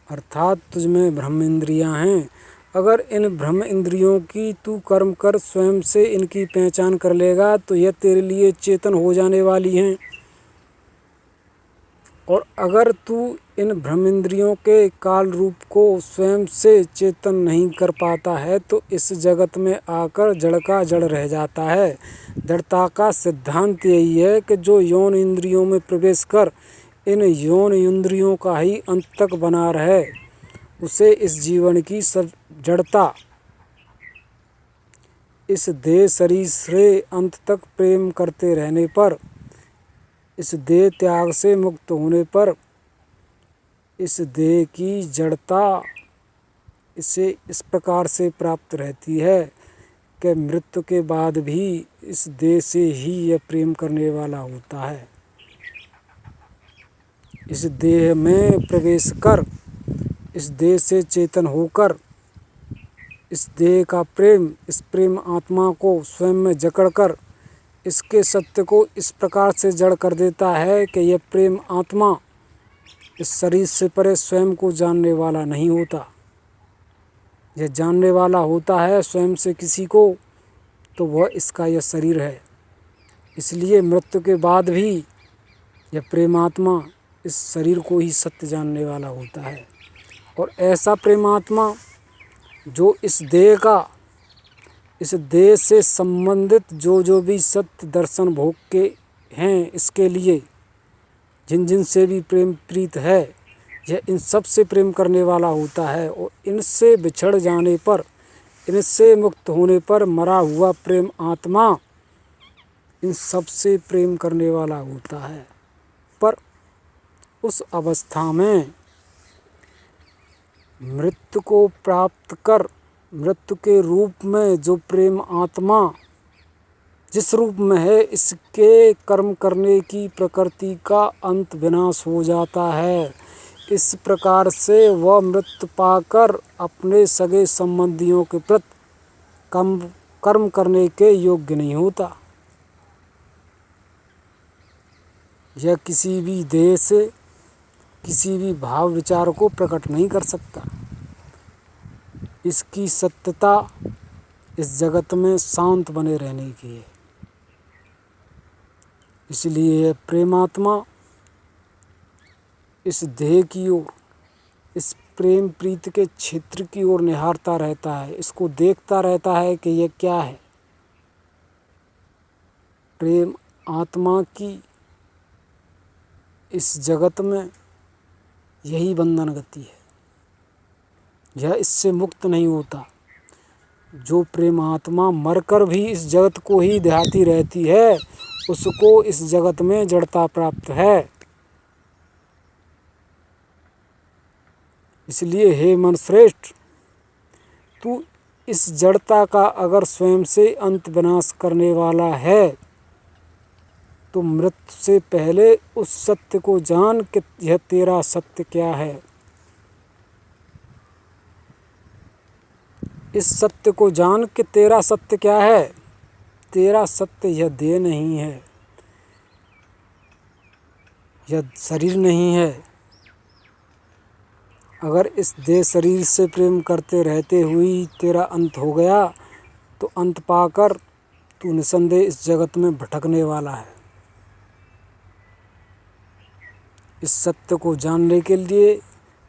अर्थात तुझ में ब्रह्म इंद्रियाँ हैं। अगर इन ब्रह्म इंद्रियों की तू कर्म कर स्वयं से इनकी पहचान कर लेगा तो यह तेरे लिए चेतन हो जाने वाली हैं। और अगर तू इन ब्रह्मेंद्रियों के काल रूप को स्वयं से चेतन नहीं कर पाता है तो इस जगत में आकर जड़ का जड़ रह जाता है। जड़ता का सिद्धांत यही है कि जो यौन इंद्रियों में प्रवेश कर इन यौन इंद्रियों का ही अंत तक बना रहे, उसे इस जीवन की सब जड़ता इस देह शरीर से अंत तक प्रेम करते रहने पर, इस देह त्याग से मुक्त होने पर, इस देह की जड़ता इसे इस प्रकार से प्राप्त रहती है कि मृत्यु के बाद भी इस देह से ही यह प्रेम करने वाला होता है। इस देह में प्रवेश कर, इस देह से चेतन होकर, इस देह का प्रेम, इस प्रेम आत्मा को स्वयं में जकड़कर इसके सत्य को इस प्रकार से जड़ कर देता है कि यह प्रेम आत्मा इस शरीर से परे स्वयं को जानने वाला नहीं होता। यह जानने वाला होता है स्वयं से किसी को तो वह इसका यह शरीर है। इसलिए मृत्यु के बाद भी यह प्रेमात्मा इस शरीर को ही सत्य जानने वाला होता है। और ऐसा प्रेमात्मा जो इस देह से संबंधित जो भी सत्य दर्शन भोग के हैं, इसके लिए जिन से भी प्रेम प्रीत है, यह इन सब से प्रेम करने वाला होता है। और इनसे बिछड़ जाने पर इनसे मुक्त होने पर मरा हुआ प्रेम आत्मा इन सब से प्रेम करने वाला होता है। पर उस अवस्था में मृत्यु को प्राप्त कर मृत्यु के रूप में जो प्रेम आत्मा जिस रूप में है, इसके कर्म करने की प्रकृति का अंत विनाश हो जाता है। इस प्रकार से वह मृत्यु पाकर अपने सगे संबंधियों के प्रति कर्म करने के योग्य नहीं होता। यह किसी भी देह से किसी भी भाव विचार को प्रकट नहीं कर सकता। इसकी सत्यता इस जगत में शांत बने रहने की है। इसलिए यह प्रेमात्मा इस देह की ओर, इस प्रेम प्रीति के क्षेत्र की ओर निहारता रहता है, इसको देखता रहता है कि यह क्या है। प्रेम आत्मा की इस जगत में यही बंधन गति है, यह इससे मुक्त नहीं होता। जो प्रेम आत्मा मरकर भी इस जगत को ही ध्याती रहती है, उसको इस जगत में जड़ता प्राप्त है। इसलिए हे मन श्रेष्ठ, तू इस जड़ता का अगर स्वयं से अंत विनाश करने वाला है तो मृत्यु से पहले उस सत्य को जान कि यह तेरा सत्य क्या है। इस सत्य को जान कि तेरा सत्य क्या है। तेरा सत्य यह देह नहीं है, यह शरीर नहीं है। अगर इस देह शरीर से प्रेम करते रहते हुए तेरा अंत हो गया तो अंत पाकर तू निसंदेह इस जगत में भटकने वाला है। इस सत्य को जानने के लिए,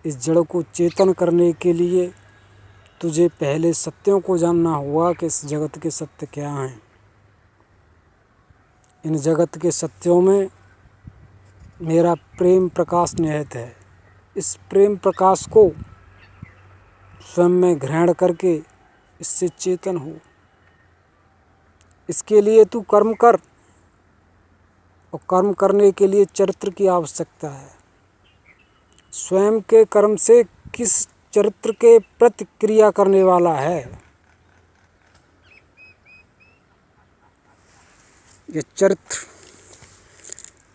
इस जड़ को चेतन करने के लिए तुझे पहले सत्यों को जानना होगा कि इस जगत के सत्य क्या हैं। इन जगत के सत्यों में मेरा प्रेम प्रकाश निहित है। इस प्रेम प्रकाश को स्वयं में ग्रहण करके इससे चेतन हो। इसके लिए तू कर्म कर, और कर्म करने के लिए चरित्र की आवश्यकता है। स्वयं के कर्म से किस चरित्र के प्रतिक्रिया करने वाला है, यह चरित्र,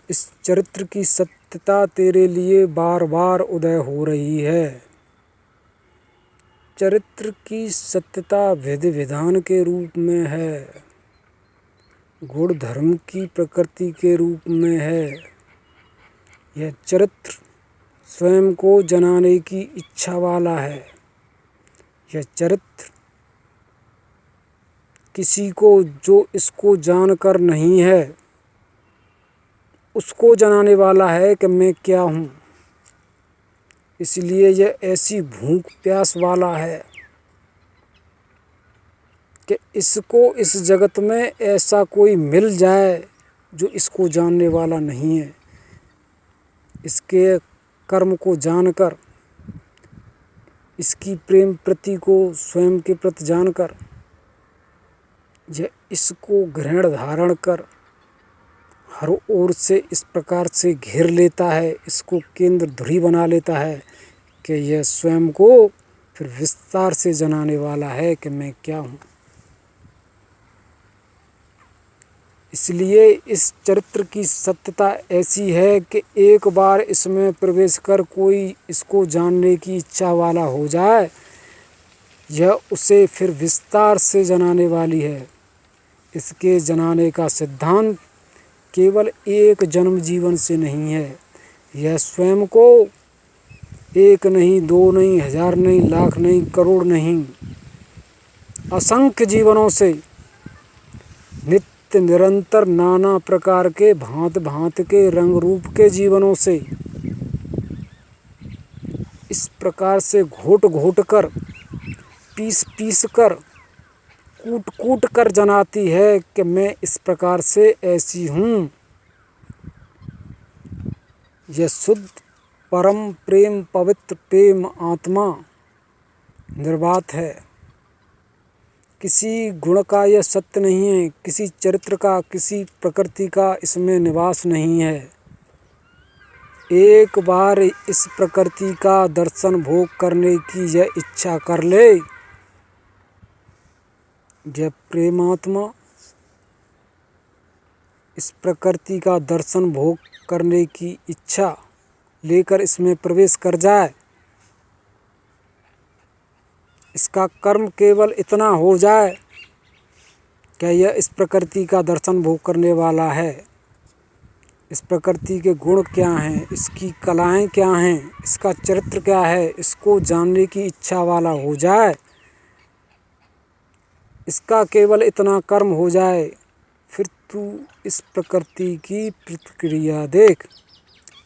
इस चरित्र की सत्यता तेरे लिए बार बार उदय हो रही है। चरित्र की सत्यता विधि विधान के रूप में है, गुण धर्म की प्रकृति के रूप में है। यह चरित्र स्वयं को जनाने की इच्छा वाला है। यह चरित्र किसी को जो इसको जानकर नहीं है उसको जनाने वाला है कि मैं क्या हूँ। इसलिए यह ऐसी भूख प्यास वाला है कि इसको इस जगत में ऐसा कोई मिल जाए जो इसको जानने वाला नहीं है। इसके कर्म को जानकर, इसकी प्रेम प्रति को स्वयं के प्रति जानकर, यह इसको ग्रहण धारण कर हर ओर से इस प्रकार से घेर लेता है, इसको केंद्र धुरी बना लेता है कि यह स्वयं को फिर विस्तार से जनाने वाला है कि मैं क्या हूँ। इसलिए इस चरित्र की सत्यता ऐसी है कि एक बार इसमें प्रवेश कर कोई इसको जानने की इच्छा वाला हो जाए, यह उसे फिर विस्तार से जनाने वाली है। इसके जनाने का सिद्धांत केवल एक जन्म जीवन से नहीं है। यह स्वयं को एक नहीं, दो नहीं, हजार नहीं, लाख नहीं, करोड़ नहीं, असंख्य जीवनों से, नित्य निरंतर नाना प्रकार के भांत भांत के रंग रूप के जीवनों से इस प्रकार से घोट घोट कर, पीस पीस कर, कूट कूट कर जनाती है कि मैं इस प्रकार से ऐसी हूँ। यह शुद्ध परम प्रेम पवित्र प्रेम आत्मा निर्वात है। किसी गुण का यह सत्य नहीं है, किसी चरित्र का, किसी प्रकृति का इसमें निवास नहीं है। एक बार इस प्रकृति का दर्शन भोग करने की यह इच्छा कर ले, यह प्रेमात्मा इस प्रकृति का दर्शन भोग करने की इच्छा लेकर इसमें प्रवेश कर जाए, इसका कर्म केवल इतना हो जाए क्या यह इस प्रकृति का दर्शन भोग करने वाला है, इस प्रकृति के गुण क्या हैं, इसकी कलाएं क्या हैं, इसका चरित्र क्या है, इसको जानने की इच्छा वाला हो जाए, इसका केवल इतना कर्म हो जाए, फिर तू इस प्रकृति की प्रतिक्रिया देख,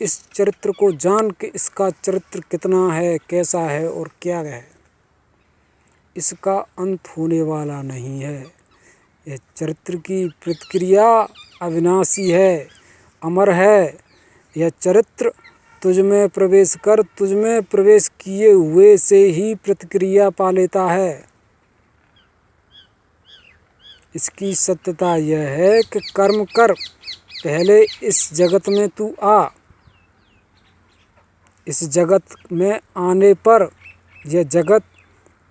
इस चरित्र को जान के इसका चरित्र कितना है, कैसा है और क्या है। इसका अंत होने वाला नहीं है। यह चरित्र की प्रतिक्रिया अविनाशी है, अमर है। यह चरित्र तुझ में प्रवेश कर तुझ में प्रवेश किए हुए से ही प्रतिक्रिया पा लेता है। इसकी सत्यता यह है कि कर्म कर, पहले इस जगत में तू आ। इस जगत में आने पर यह जगत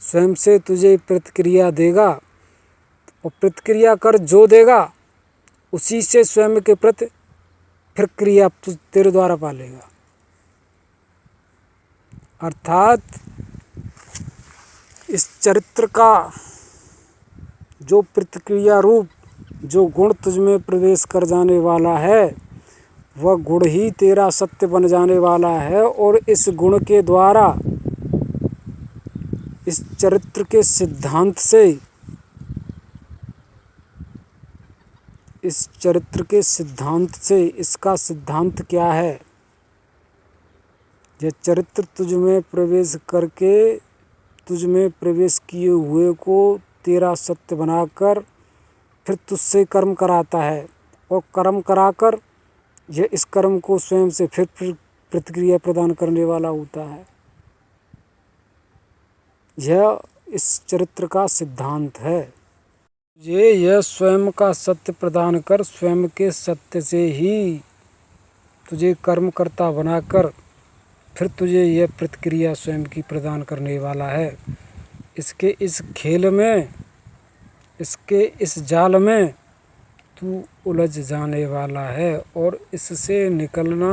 स्वयं से तुझे प्रतिक्रिया देगा और प्रतिक्रिया कर जो देगा उसी से स्वयं के प्रति फिर क्रिया तेरे द्वारा पालेगा। अर्थात इस चरित्र का जो प्रतिक्रिया रूप जो गुण तुझ में प्रवेश कर जाने वाला है वह गुण ही तेरा सत्य बन जाने वाला है। और इस गुण के द्वारा इस चरित्र के सिद्धांत से, इस चरित्र के सिद्धांत से, इसका सिद्धांत क्या है, यह चरित्र तुझ में प्रवेश करके तुझ में प्रवेश किए हुए को तेरा सत्य बनाकर फिर तुझसे कर्म कराता है और कर्म कराकर यह इस कर्म को स्वयं से फिर प्रतिक्रिया प्रदान करने वाला होता है। यह इस चरित्र का सिद्धांत है। यह स्वयं का सत्य प्रदान कर स्वयं के सत्य से ही तुझे कर्मकर्ता बनाकर फिर तुझे यह प्रतिक्रिया स्वयं की प्रदान करने वाला है। इसके इस खेल में, इसके इस जाल में तू उलझ जाने वाला है और इससे निकलना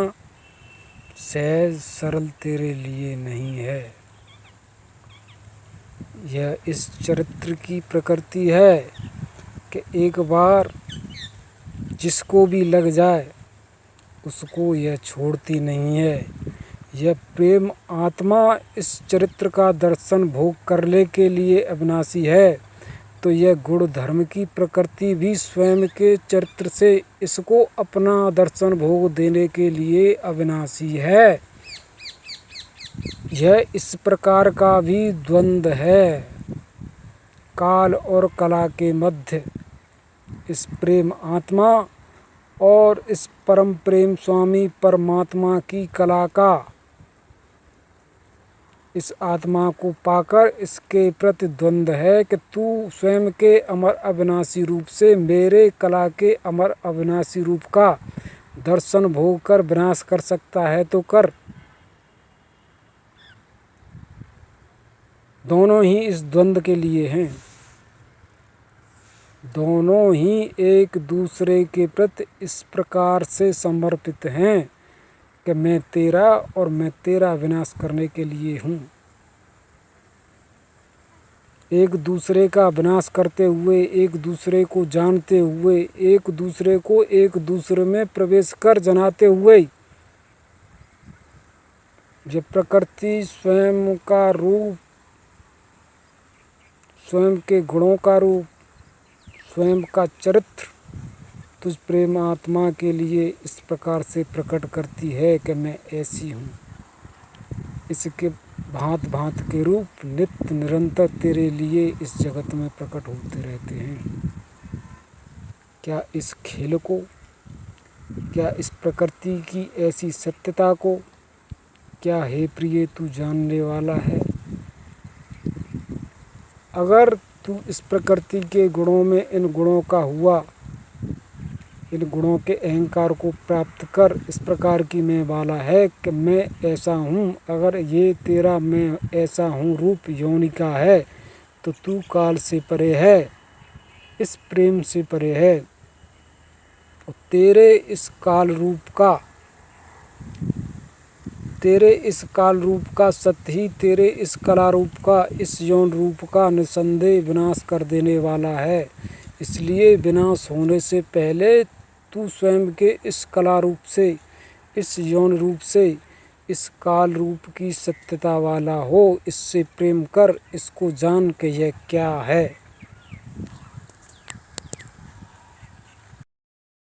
सहज सरल तेरे लिए नहीं है। यह इस चरित्र की प्रकृति है कि एक बार जिसको भी लग जाए उसको यह छोड़ती नहीं है। यह प्रेम आत्मा इस चरित्र का दर्शन भोग करने के लिए अविनाशी है, तो यह गुण धर्म की प्रकृति भी स्वयं के चरित्र से इसको अपना दर्शन भोग देने के लिए अविनाशी है। यह इस प्रकार का भी द्वंद्व है, काल और कला के मध्य इस प्रेम आत्मा और इस परम प्रेम स्वामी परमात्मा की कला का इस आत्मा को पाकर इसके प्रति द्वंद्व है कि तू स्वयं के अमर अविनाशी रूप से मेरे कला के अमर अविनाशी रूप का दर्शन भोग कर विनाश कर सकता है तो कर। दोनों ही इस द्वंद्व के लिए हैं, दोनों ही एक दूसरे के प्रति इस प्रकार से समर्पित हैं कि मैं तेरा और मैं तेरा विनाश करने के लिए हूँ। एक दूसरे का विनाश करते हुए, एक दूसरे को जानते हुए, एक दूसरे को एक दूसरे में प्रवेश कर जनाते हुए, जब प्रकृति स्वयं का रूप, स्वयं के गुणों का रूप, स्वयं का चरित्र तुझ प्रेम आत्मा के लिए इस प्रकार से प्रकट करती है कि मैं ऐसी हूँ। इसके भांत भांत के रूप नित्य निरंतर तेरे लिए इस जगत में प्रकट होते रहते हैं। क्या इस खेल को, क्या इस प्रकृति की ऐसी सत्यता को क्या हे प्रिय तू जानने वाला है? अगर तू इस प्रकृति के गुणों में इन गुणों का हुआ, इन गुणों के अहंकार को प्राप्त कर इस प्रकार की मैं वाला है कि मैं ऐसा हूँ। अगर ये तेरा मैं ऐसा हूँ रूप योनि का है तो तू काल से परे है, इस प्रेम से परे है। और तेरे इस काल रूप का सत्य ही तेरे इस कला रूप का, इस यौन रूप का निसंदेह विनाश कर देने वाला है। इसलिए विनाश होने से पहले तू स्वयं के इस कला रूप से, इस यौन रूप से, इस काल रूप की सत्यता वाला हो। इससे प्रेम कर, इसको जान के यह क्या है।